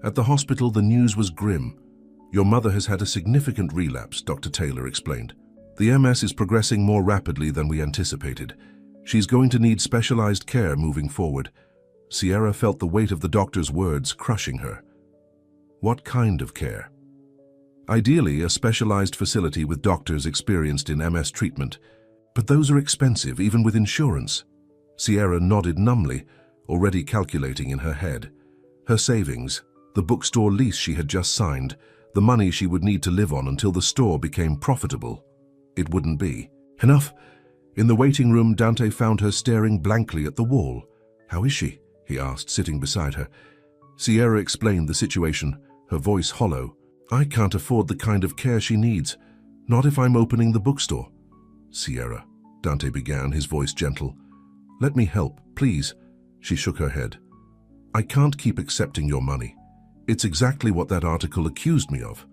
At the hospital, the news was grim. "Your mother has had a significant relapse," Dr. Taylor explained. "The MS is progressing more rapidly than we anticipated. She's going to need specialized care moving forward." Sierra felt the weight of the doctor's words crushing her. What kind of care? Ideally, a specialized facility with doctors experienced in MS treatment. But those are expensive, even with insurance. Sierra nodded numbly, already calculating in her head. Her savings, the bookstore lease she had just signed, the money she would need to live on until the store became profitable. It wouldn't be. Enough. In the waiting room, Dante found her staring blankly at the wall. "How is she?" he asked, sitting beside her. Sierra explained the situation, her voice hollow. "I can't afford the kind of care she needs. Not if I'm opening the bookstore." "Sierra," Dante began, his voice gentle. "Let me help, please." She shook her head. "I can't keep accepting your money. It's exactly what that article accused me of."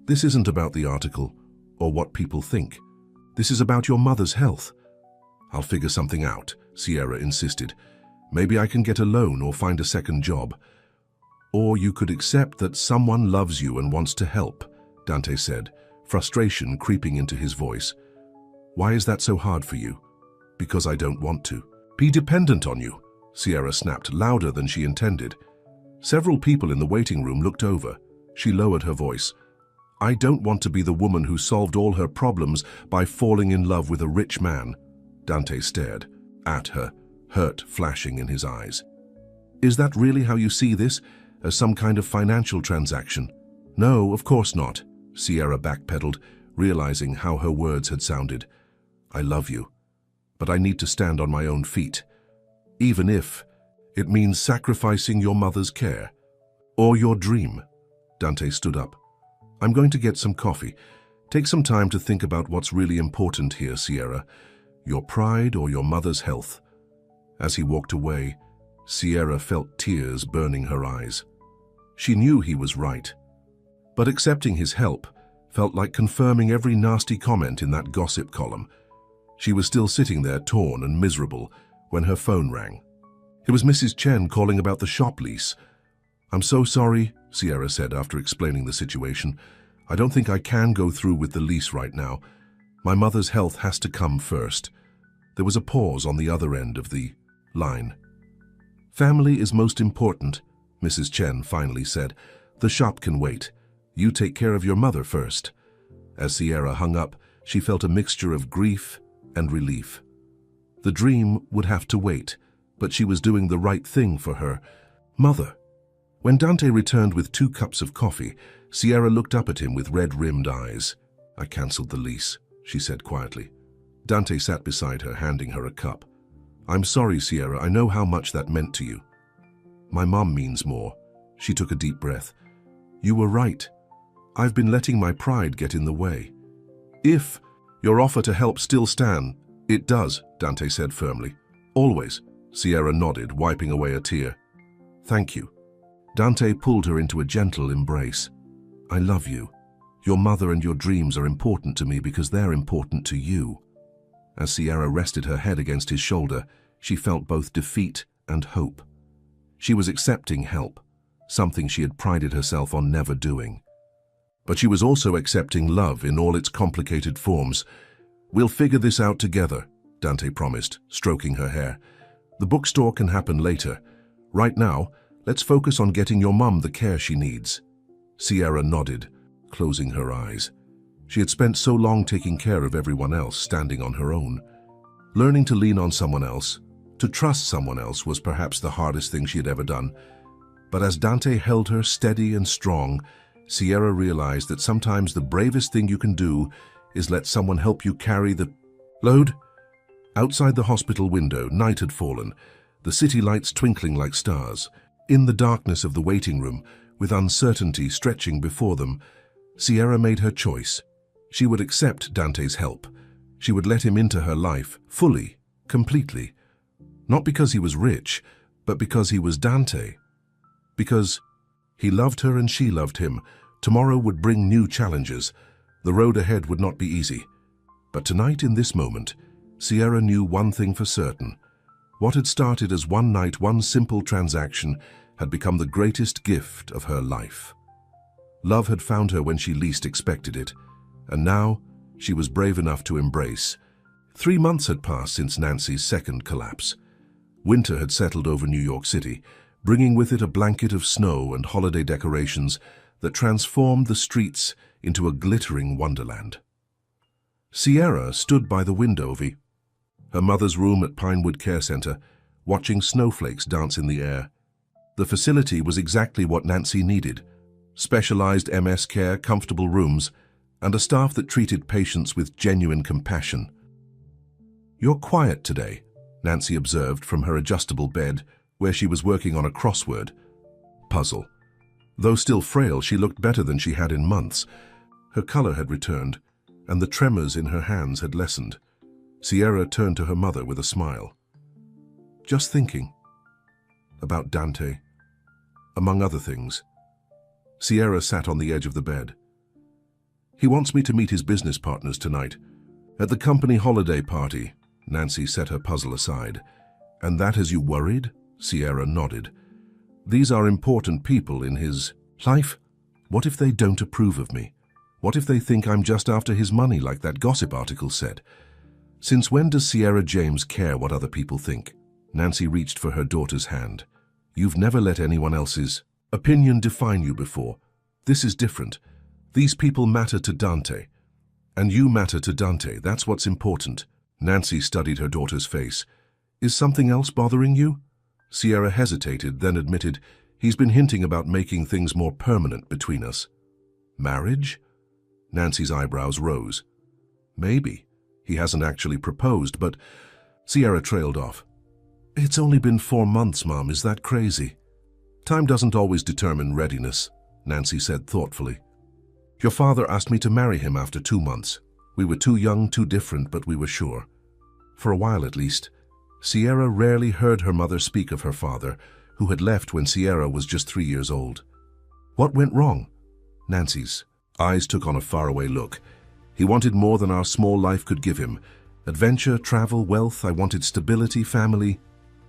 "This isn't about the article or what people think. This is about your mother's health." "I'll figure something out," Sierra insisted. "Maybe I can get a loan or find a second job." "Or you could accept that someone loves you and wants to help," Dante said, frustration creeping into his voice. "Why is that so hard for you?" "Because I don't want to be dependent on you," Sierra snapped, louder than she intended. Several people in the waiting room looked over. She lowered her voice. "I don't want to be the woman who solved all her problems by falling in love with a rich man." Dante stared at her, hurt flashing in his eyes. "Is that really how you see this? As some kind of financial transaction?" "No, of course not," Sierra backpedaled, realizing how her words had sounded. "I love you, but I need to stand on my own feet. Even if it means sacrificing your mother's care. Or your dream." Dante stood up. "I'm going to get some coffee. Take some time to think about what's really important here, Sierra. Your pride or your mother's health." As he walked away, Sierra felt tears burning her eyes. She knew he was right. But accepting his help felt like confirming every nasty comment in that gossip column. She was still sitting there torn and miserable when her phone rang. It was Mrs. Chen calling about the shop lease. "I'm so sorry," Sierra said after explaining the situation. "I don't think I can go through with the lease right now. My mother's health has to come first." There was a pause on the other end of the line. "Family is most important," Mrs. Chen finally said. "The shop can wait. You take care of your mother first." As Sierra hung up, she felt a mixture of grief and relief. The dream would have to wait, but she was doing the right thing for her mother. When Dante returned with 2 cups of coffee, Sierra looked up at him with red-rimmed eyes. "I cancelled the lease," she said quietly. Dante sat beside her, handing her a cup. I'm sorry, Sierra, I know how much that meant to you. My mom means more. She took a deep breath. You were right. I've been letting my pride get in the way. If your offer to help still stand, it does, Dante said firmly. Always, Sierra nodded, wiping away a tear. Thank you. Dante pulled her into a gentle embrace. I love you. Your mother and your dreams are important to me because they're important to you. As Sierra rested her head against his shoulder, she felt both defeat and hope. She was accepting help, something she had prided herself on never doing. But she was also accepting love in all its complicated forms. We'll figure this out together, Dante promised, stroking her hair. The bookstore can happen later. Right now, let's focus on getting your mum the care she needs. Sierra nodded, closing her eyes. She had spent so long taking care of everyone else, standing on her own. Learning to lean on someone else, to trust someone else, was perhaps the hardest thing she had ever done. But as Dante held her steady and strong, Sierra realized that sometimes the bravest thing you can do is let someone help you carry the load. Outside the hospital window, night had fallen, the city lights twinkling like stars. In the darkness of the waiting room, with uncertainty stretching before them, Sierra made her choice. She would accept Dante's help. She would let him into her life, fully, completely. Not because he was rich, but because he was Dante. Because he loved her and she loved him. Tomorrow would bring new challenges. The road ahead would not be easy. But tonight, in this moment, Sierra knew one thing for certain. What had started as one night, one simple transaction, had become the greatest gift of her life. Love had found her when she least expected it, and now she was brave enough to embrace. 3 months had passed since Nancy's second collapse. Winter had settled over New York City, bringing with it a blanket of snow and holiday decorations that transformed the streets into a glittering wonderland. Sierra stood by the window of her mother's room at Pinewood Care Center, watching snowflakes dance in the air. The facility was exactly what Nancy needed: specialized MS care, comfortable rooms, and a staff that treated patients with genuine compassion. You're quiet today, Nancy observed from her adjustable bed, where she was working on a crossword puzzle. Though still frail, she looked better than she had in months. Her color had returned, and the tremors in her hands had lessened. Sierra turned to her mother with a smile. Just thinking about Dante, among other things. Sierra sat on the edge of the bed. He wants me to meet his business partners tonight. At the company holiday party. Nancy set her puzzle aside. And that has you worried? Sierra nodded. These are important people in his life. What if they don't approve of me? What if they think I'm just after his money, like that gossip article said? Since when does Sierra James care what other people think? Nancy reached for her daughter's hand. You've never let anyone else's opinion define you before. This is different. These people matter to Dante. And you matter to Dante. That's what's important. Nancy studied her daughter's face. Is something else bothering you? Sierra hesitated, then admitted, he's been hinting about making things more permanent between us. Marriage? Nancy's eyebrows rose. Maybe. He hasn't actually proposed, but Sierra trailed off. It's only been 4 months, Mom. Is that crazy? Time doesn't always determine readiness, Nancy said thoughtfully. Your father asked me to marry him after 2 months. We were too young, too different, but we were sure. For a while at least. Sierra rarely heard her mother speak of her father, who had left when Sierra was just 3 years old. What went wrong? Nancy's eyes took on a faraway look. He wanted more than our small life could give him. Adventure, travel, wealth. I wanted stability, family.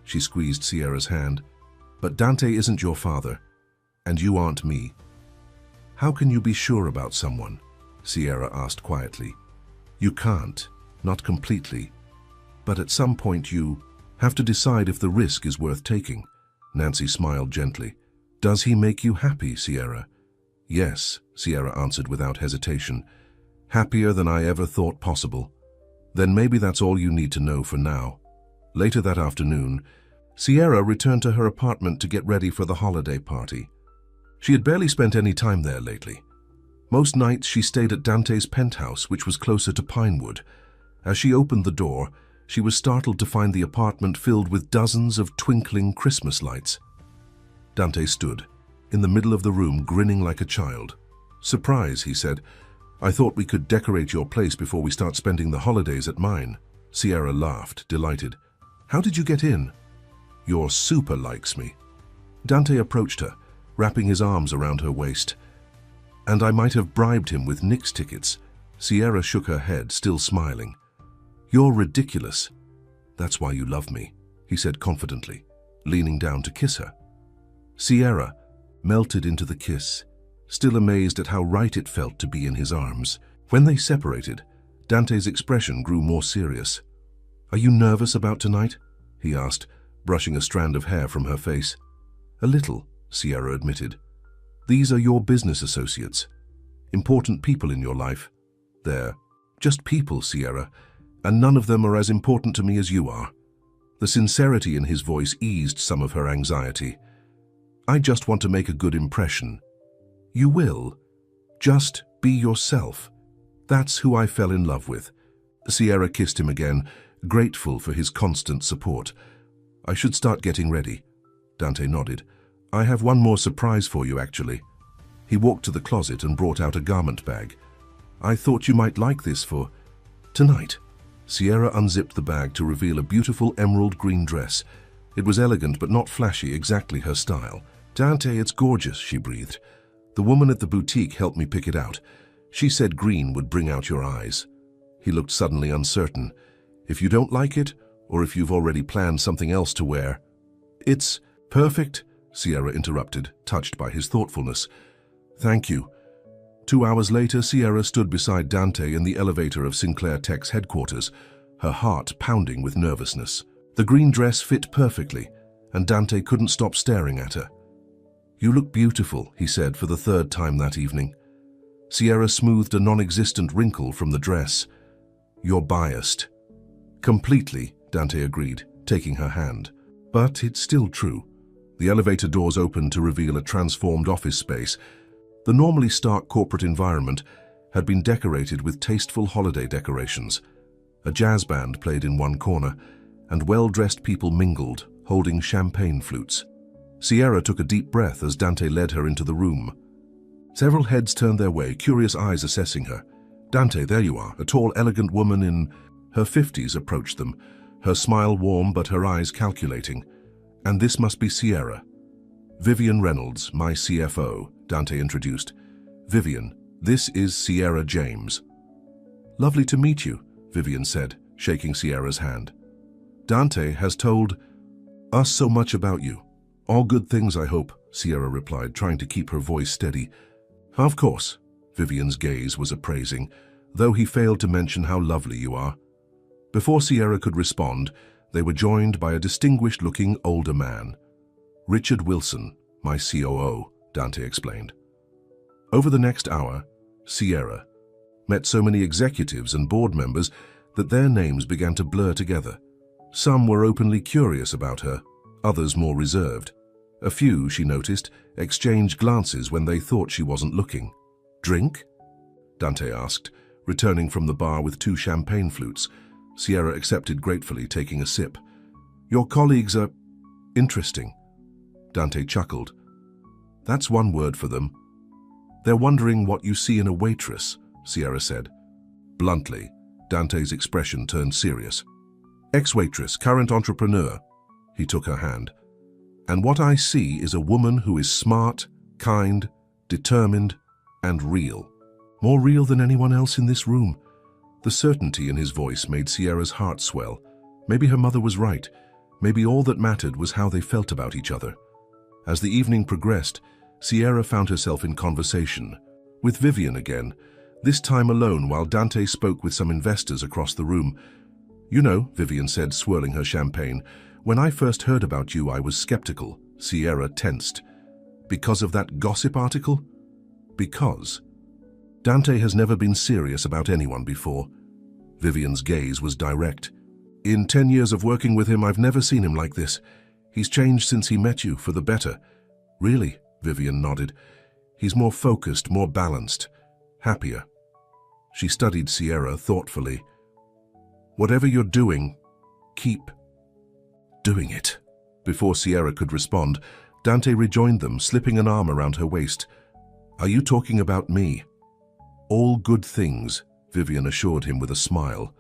She squeezed Sierra's hand. But Dante isn't your father, and you aren't me. How can you be sure about someone? Sierra asked quietly. You can't, not completely. But at some point you have to decide if the risk is worth taking. Nancy smiled gently. Does he make you happy, Sierra? Yes, Sierra answered without hesitation. Happier than I ever thought possible. Then maybe that's all you need to know for now. Later that afternoon, Sierra returned to her apartment to get ready for the holiday party. She had barely spent any time there lately. Most nights she stayed at Dante's penthouse, which was closer to Pinewood. As she opened the door, she was startled to find the apartment filled with dozens of twinkling Christmas lights. Dante stood, in the middle of the room, grinning like a child. "Surprise," he said. "I thought we could decorate your place before we start spending the holidays at mine." Sierra laughed, delighted. "How did you get in?" "Your super likes me." Dante approached her, wrapping his arms around her waist. "And I might have bribed him with Nick's tickets." Sierra shook her head, still smiling. "You're ridiculous." "That's why you love me," he said confidently, leaning down to kiss her. Sierra melted into the kiss, still amazed at how right it felt to be in his arms. When they separated, Dante's expression grew more serious. "Are you nervous about tonight?" he asked, brushing a strand of hair from her face. "A little," Sierra admitted. "These are your business associates. Important people in your life. They're just people, Sierra, and none of them are as important to me as you are." The sincerity in his voice eased some of her anxiety. "I just want to make a good impression." "You will. Just be yourself. That's who I fell in love with." Sierra kissed him again, grateful for his constant support. "I should start getting ready." Dante nodded. "I have one more surprise for you, actually." He walked to the closet and brought out a garment bag. "I thought you might like this for tonight." Sierra unzipped the bag to reveal a beautiful emerald green dress. It was elegant but not flashy, exactly her style. "Dante, it's gorgeous," she breathed. "The woman at the boutique helped me pick it out. She said green would bring out your eyes." He looked suddenly uncertain. "If you don't like it, or if you've already planned something else to wear." "It's perfect," Sierra interrupted, touched by his thoughtfulness. "Thank you." 2 hours later, Sierra stood beside Dante in the elevator of Sinclair Tech's headquarters, her heart pounding with nervousness. The green dress fit perfectly, and Dante couldn't stop staring at her. "You look beautiful," he said for the third time that evening. Sierra smoothed a non-existent wrinkle from the dress. "You're biased." "Completely," Dante agreed, taking her hand. "But it's still true." The elevator doors opened to reveal a transformed office space. The normally stark corporate environment had been decorated with tasteful holiday decorations. A jazz band played in one corner, and well-dressed people mingled, holding champagne flutes. Sierra took a deep breath as Dante led her into the room. Several heads turned their way, curious eyes assessing her. "Dante, there you are." A tall, elegant woman in her 50s approached them, her smile warm but her eyes calculating. "And this must be Sierra." "Vivian Reynolds, my CFO," Dante introduced. "Vivian, this is Sierra James." "Lovely to meet you," Vivian said, shaking Sierra's hand. "Dante has told us so much about you." "All good things, I hope," Sierra replied, trying to keep her voice steady. "Of course," Vivian's gaze was appraising, though he failed to mention how lovely you are. Before Sierra could respond, they were joined by a distinguished-looking older man. "Richard Wilson, my COO," Dante explained. Over the next hour, Sierra met so many executives and board members that their names began to blur together. Some were openly curious about her, others more reserved. A few, she noticed, exchanged glances when they thought she wasn't looking. "Drink?" Dante asked, returning from the bar with 2 champagne flutes. Sierra accepted gratefully, taking a sip. "Your colleagues are interesting." Dante chuckled. "That's one word for them." "They're wondering what you see in a waitress," Sierra said. Bluntly, Dante's expression turned serious. "Ex-waitress, current entrepreneur." He took her hand. "And what I see is a woman who is smart, kind, determined, and real. More real than anyone else in this room." The certainty in his voice made Sierra's heart swell. Maybe her mother was right. Maybe all that mattered was how they felt about each other. As the evening progressed, Sierra found herself in conversation with Vivian again, this time alone while Dante spoke with some investors across the room. "You know," Vivian said, swirling her champagne, "when I first heard about you, I was skeptical." Sierra tensed. "Because of that gossip article?" "Because Dante has never been serious about anyone before." Vivian's gaze was direct. "In 10 years of working with him, I've never seen him like this. He's changed since he met you, for the better." "Really?" Vivian nodded. "He's more focused, more balanced, happier." She studied Sierra thoughtfully. "Whatever you're doing, Keep doing it. Before Sierra could respond, Dante rejoined them, slipping an arm around her waist. Are you talking about me? All good things, Vivian assured him with a smile.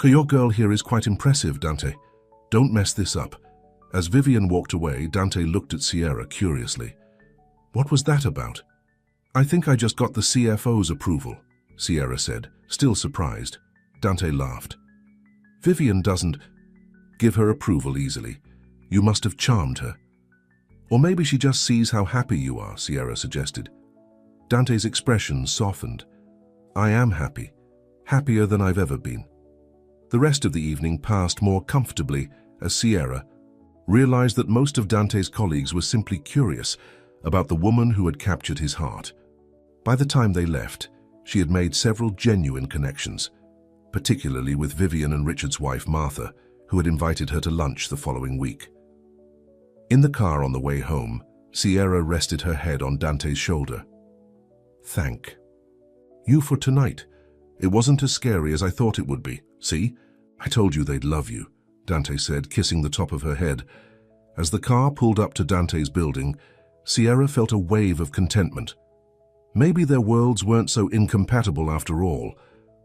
Your girl here is quite impressive, Dante. Don't mess this up. As Vivian walked away, Dante looked at Sierra curiously. What was that about? I think I just got the CFO's approval, Sierra said, still surprised. Dante laughed. Vivian doesn't give her approval easily. You must have charmed her. Or maybe she just sees how happy you are, Sierra suggested. Dante's expression softened. I am happy. Happier than I've ever been. The rest of the evening passed more comfortably as Sierra realized that most of Dante's colleagues were simply curious about the woman who had captured his heart. By the time they left, she had made several genuine connections, particularly with Vivian and Richard's wife Martha, who had invited her to lunch the following week. In the car on the way home, Sierra rested her head on Dante's shoulder. Thank you for tonight. It wasn't as scary as I thought it would be. See? I told you they'd love you, Dante said, kissing the top of her head. As the car pulled up to Dante's building, Sierra felt a wave of contentment. Maybe their worlds weren't so incompatible after all.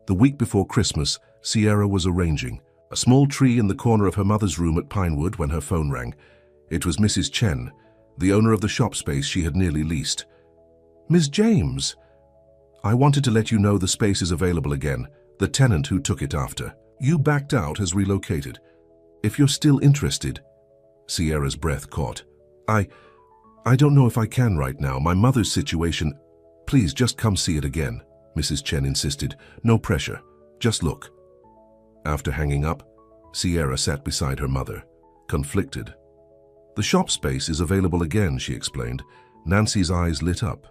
The week before Christmas, Sierra was arranging a small tree in the corner of her mother's room at Pinewood when her phone rang. It was Mrs. Chen, the owner of the shop space she had nearly leased. Miss James, I wanted to let you know the space is available again. The tenant who took it after you backed out has relocated. If you're still interested. Sierra's breath caught. I don't know if I can right now. My mother's situation. Please just come see it again, Mrs. Chen insisted. No pressure. Just look. After hanging up, Sierra sat beside her mother, conflicted. The shop space is available again, she explained. Nancy's eyes lit up.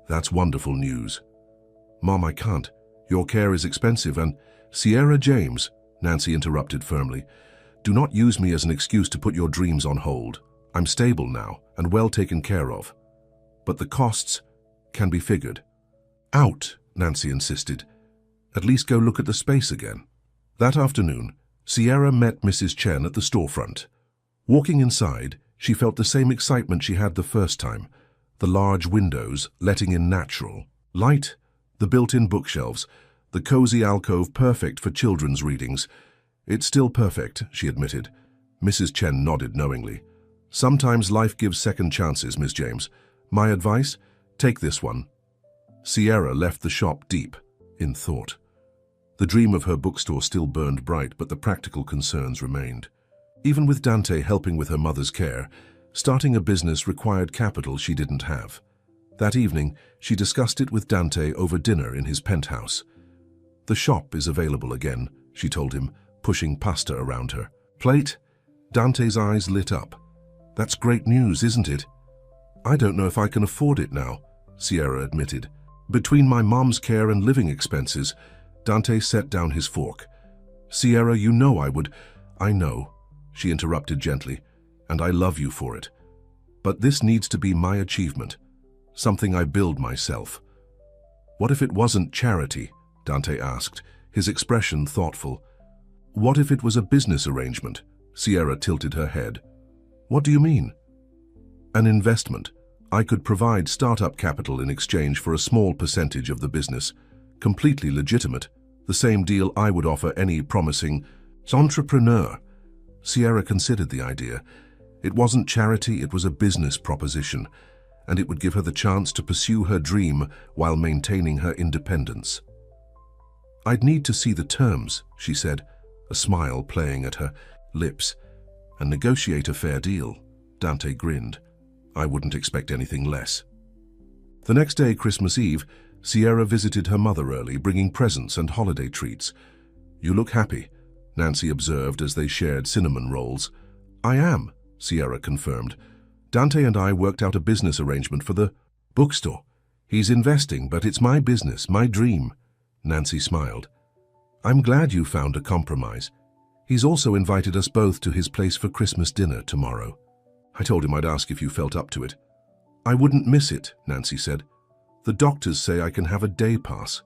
That's wonderful news. Mom, I can't. Your care is expensive and… Sierra James, Nancy interrupted firmly. Do not use me as an excuse to put your dreams on hold. I'm stable now and well taken care of. But the costs can be figured. Out, Nancy insisted. At least go look at the space again. That afternoon, Sierra met Mrs. Chen at the storefront. Walking inside, she felt the same excitement she had the first time. The large windows letting in natural light, the built-in bookshelves, the cozy alcove perfect for children's readings. It's still perfect, she admitted. Mrs. Chen nodded knowingly. Sometimes life gives second chances, Miss James. My advice? Take this one. Sierra left the shop deep in thought. The dream of her bookstore still burned bright, but the practical concerns remained. Even with Dante helping with her mother's care, starting a business required capital she didn't have. That evening, she discussed it with Dante over dinner in his penthouse. The shop is available again, she told him, pushing pasta around her plate. Dante's eyes lit up. That's great news, isn't it? I don't know if I can afford it now, Sierra admitted. Between my mom's care and living expenses, Dante set down his fork. Sierra, you know I would. I know, she interrupted gently, and I love you for it. But this needs to be my achievement, something I build myself. What if it wasn't charity? Dante asked, his expression thoughtful. What if it was a business arrangement? Sierra tilted her head. What do you mean? An investment. I could provide startup capital in exchange for a small percentage of the business. Completely legitimate. The same deal I would offer any promising entrepreneur. Sierra considered the idea. It wasn't charity, it was a business proposition, and it would give her the chance to pursue her dream while maintaining her independence. I'd need to see the terms, she said, a smile playing at her lips, and negotiate a fair deal. Dante grinned. I wouldn't expect anything less. The next day, Christmas Eve, Sierra visited her mother early, bringing presents and holiday treats. You look happy, Nancy observed as they shared cinnamon rolls. I am, Sierra confirmed. Dante and I worked out a business arrangement for the bookstore. He's investing, but it's my business, my dream. Nancy smiled. I'm glad you found a compromise. He's also invited us both to his place for Christmas dinner tomorrow. I told him I'd ask if you felt up to it. I wouldn't miss it, Nancy said. The doctors say I can have a day pass.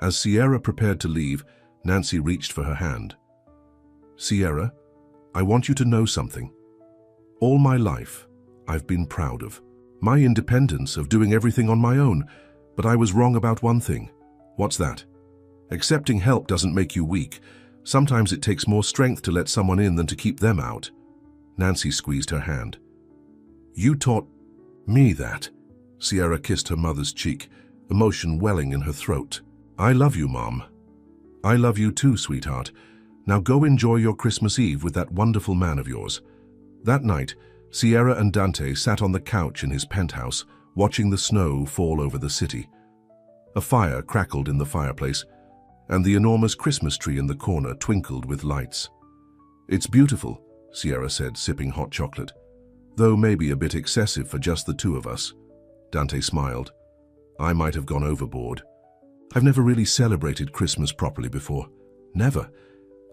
As Sierra prepared to leave, Nancy reached for her hand. Sierra, I want you to know something. All my life, I've been proud of my independence, of doing everything on my own, but I was wrong about one thing. What's that? Accepting help doesn't make you weak. Sometimes it takes more strength to let someone in than to keep them out. Nancy squeezed her hand. You taught me that. Sierra kissed her mother's cheek, emotion welling in her throat. I love you, Mom. I love you too, sweetheart. Now go enjoy your Christmas Eve with that wonderful man of yours. That night, Sierra and Dante sat on the couch in his penthouse, watching the snow fall over the city. A fire crackled in the fireplace, and the enormous Christmas tree in the corner twinkled with lights. It's beautiful, Sierra said, sipping hot chocolate, though maybe a bit excessive for just the two of us. Dante smiled. I might have gone overboard. I've never really celebrated Christmas properly before. Never.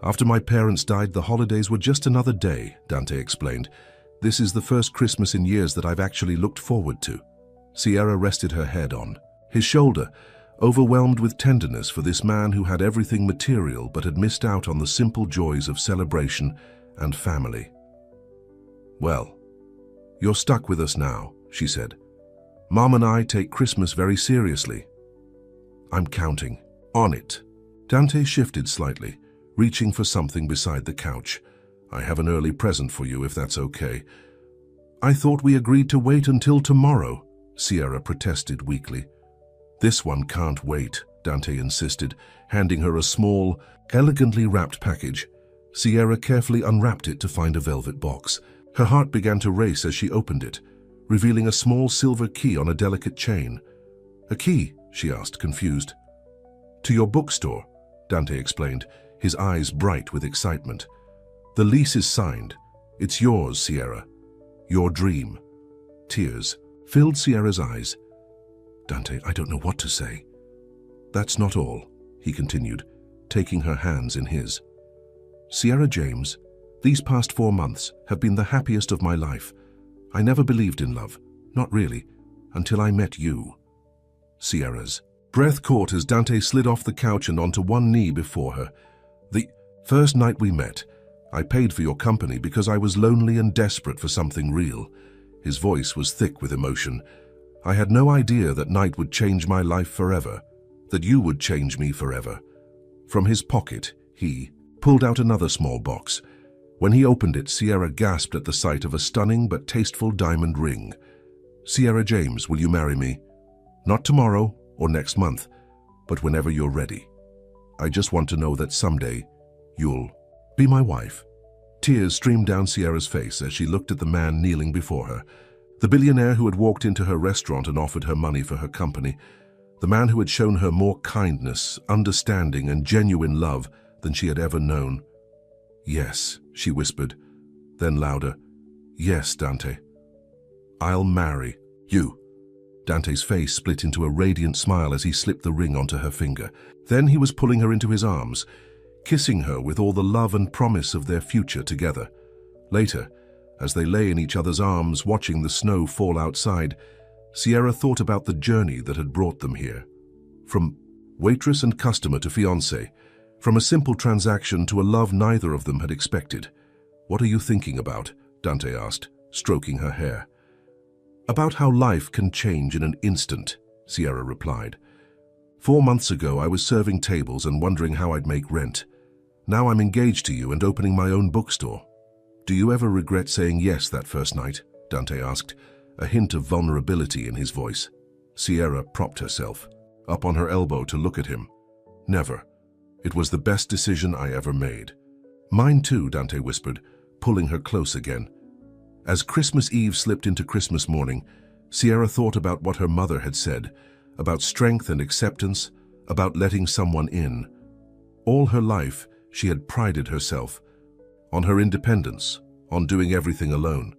After my parents died, the holidays were just another day, Dante explained. This is the first Christmas in years that I've actually looked forward to. Sierra rested her head on his shoulder, overwhelmed with tenderness for this man who had everything material but had missed out on the simple joys of celebration and family. Well, you're stuck with us now, she said. Mom and I take Christmas very seriously. I'm counting on it. Dante shifted slightly, reaching for something beside the couch. I have an early present for you, if that's okay. I thought we agreed to wait until tomorrow, Sierra protested weakly. This one can't wait, Dante insisted, handing her a small, elegantly wrapped package. Sierra carefully unwrapped it to find a velvet box. Her heart began to race as she opened it, revealing a small silver key on a delicate chain. A key? She asked, confused. To your bookstore, Dante explained, his eyes bright with excitement. The lease is signed. It's yours, Sierra. Your dream. Tears filled Sierra's eyes. Dante, I don't know what to say. That's not all, he continued, taking her hands in his. Sierra James, these past 4 months have been the happiest of my life. I never believed in love, not really, until I met you. Sierra's breath caught as Dante slid off the couch and onto one knee before her. The first night we met, I paid for your company because I was lonely and desperate for something real. His voice was thick with emotion. I had no idea that night would change my life forever, that you would change me forever. From his pocket, he pulled out another small box. When he opened it, Sierra gasped at the sight of a stunning but tasteful diamond ring. Sierra James, will you marry me? Not tomorrow or next month, but whenever you're ready. I just want to know that someday you'll be my wife. Tears streamed down Sierra's face as she looked at the man kneeling before her. The billionaire who had walked into her restaurant and offered her money for her company. The man who had shown her more kindness, understanding, and genuine love than she had ever known. Yes, she whispered, then louder. Yes, Dante. I'll marry you. Dante's face split into a radiant smile as he slipped the ring onto her finger. Then he was pulling her into his arms, kissing her with all the love and promise of their future together. Later, as they lay in each other's arms watching the snow fall outside, Sierra thought about the journey that had brought them here. From waitress and customer to fiancé, from a simple transaction to a love neither of them had expected. What are you thinking about? Dante asked, stroking her hair. About how life can change in an instant, Sierra replied. 4 months ago, I was serving tables and wondering how I'd make rent. Now I'm engaged to you and opening my own bookstore. Do you ever regret saying yes that first night? Dante asked, a hint of vulnerability in his voice. Sierra propped herself, up on her elbow to look at him. Never. It was the best decision I ever made. Mine too, Dante whispered, pulling her close again. As Christmas Eve slipped into Christmas morning, Sierra thought about what her mother had said, about strength and acceptance, about letting someone in. All her life, she had prided herself on her independence, on doing everything alone.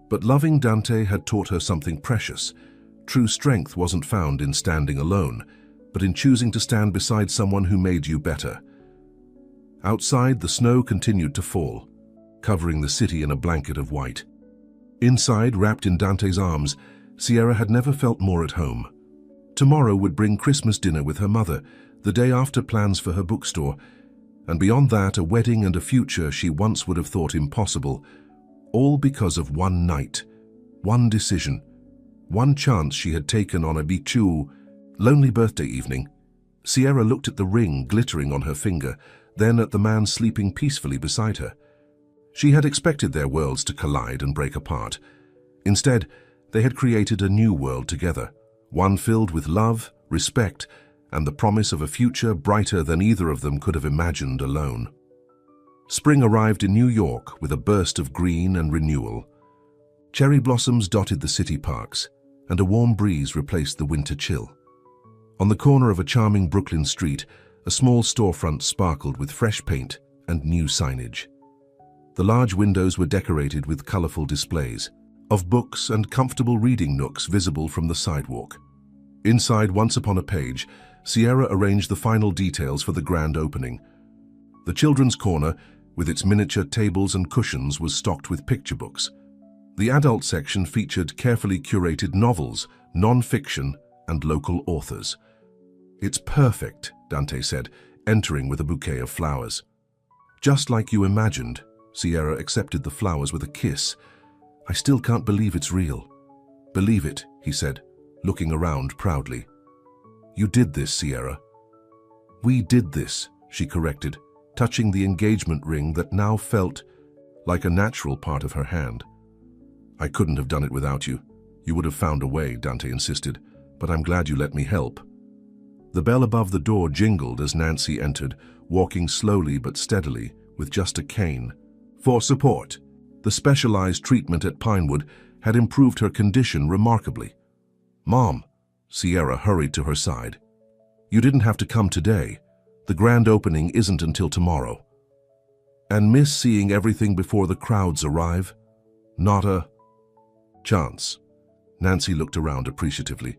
But loving Dante had taught her something precious. True strength wasn't found in standing alone, but in choosing to stand beside someone who made you better. Outside, the snow continued to fall, covering the city in a blanket of white. Inside, wrapped in Dante's arms, Sierra had never felt more at home. Tomorrow would bring Christmas dinner with her mother, the day after plans for her bookstore, and beyond that, a wedding and a future she once would have thought impossible, all because of one night, one decision, one chance she had taken on a lonely birthday evening. Sierra looked at the ring glittering on her finger, then at the man sleeping peacefully beside her. She had expected their worlds to collide and break apart. Instead, they had created a new world together, one filled with love, respect, and the promise of a future brighter than either of them could have imagined alone. Spring arrived in New York with a burst of green and renewal. Cherry blossoms dotted the city parks, and a warm breeze replaced the winter chill. On the corner of a charming Brooklyn street, a small storefront sparkled with fresh paint and new signage. The large windows were decorated with colorful displays of books and comfortable reading nooks visible from the sidewalk. Inside, once upon a page, Sierra arranged the final details for the grand opening. The children's corner, with its miniature tables and cushions, was stocked with picture books. The adult section featured carefully curated novels, non-fiction, and local authors. "It's perfect," Dante said, entering with a bouquet of flowers. "Just like you imagined." Sierra accepted the flowers with a kiss. "I still can't believe it's real." "Believe it," he said, looking around proudly. "You did this, Sierra." "We did this," she corrected, touching the engagement ring that now felt like a natural part of her hand. "I couldn't have done it without you. You would have found a way," Dante insisted, "but I'm glad you let me help." The bell above the door jingled as Nancy entered, walking slowly but steadily, with just a cane. For support. The specialized treatment at Pinewood had improved her condition remarkably. "Mom," Sierra hurried to her side. "You didn't have to come today. The grand opening isn't until tomorrow." "And miss seeing everything before the crowds arrive?" "Not a chance." Nancy looked around appreciatively.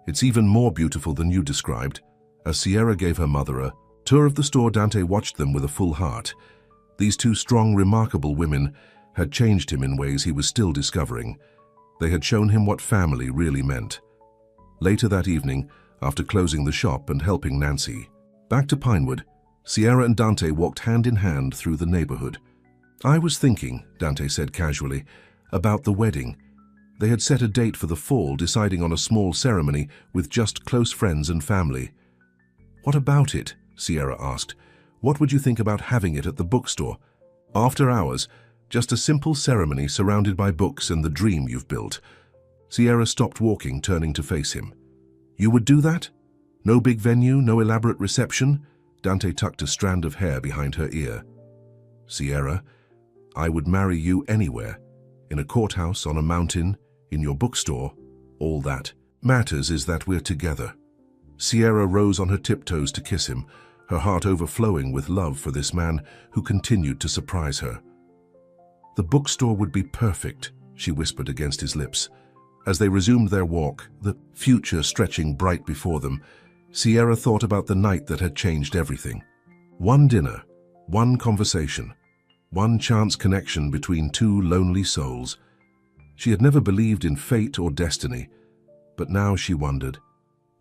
"It's even more beautiful than you described." As Sierra gave her mother a tour of the store, Dante watched them with a full heart. These two strong, remarkable women had changed him in ways he was still discovering. They had shown him what family really meant. Later that evening, after closing the shop and helping Nancy back to Pinewood, Sierra and Dante walked hand in hand through the neighborhood. "I was thinking," Dante said casually, "about the wedding. They had set a date for the fall, deciding on a small ceremony with just close friends and family." "What about it?" Sierra asked. "What would you think about having it at the bookstore? After hours, just a simple ceremony surrounded by books and the dream you've built." Sierra stopped walking, turning to face him. "You would do that? No big venue, no elaborate reception?" Dante tucked a strand of hair behind her ear. "Sierra, I would marry you anywhere. In a courthouse, on a mountain, in your bookstore. All that matters is that we're together." Sierra rose on her tiptoes to kiss him, her heart overflowing with love for this man who continued to surprise her. "The bookstore would be perfect," she whispered against his lips. As they resumed their walk, the future stretching bright before them, Sierra thought about the night that had changed everything. One dinner, one conversation, one chance connection between two lonely souls. She had never believed in fate or destiny, but now she wondered,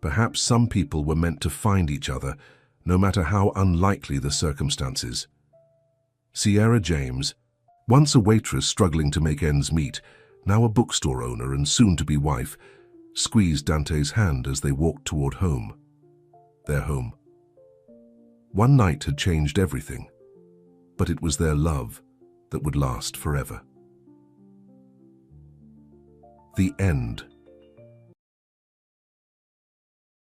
perhaps some people were meant to find each other, no matter how unlikely the circumstances. Sierra James, once a waitress struggling to make ends meet, now a bookstore owner and soon-to-be wife, squeezed Dante's hand as they walked toward home. Their home. One night had changed everything, but it was their love that would last forever. The end.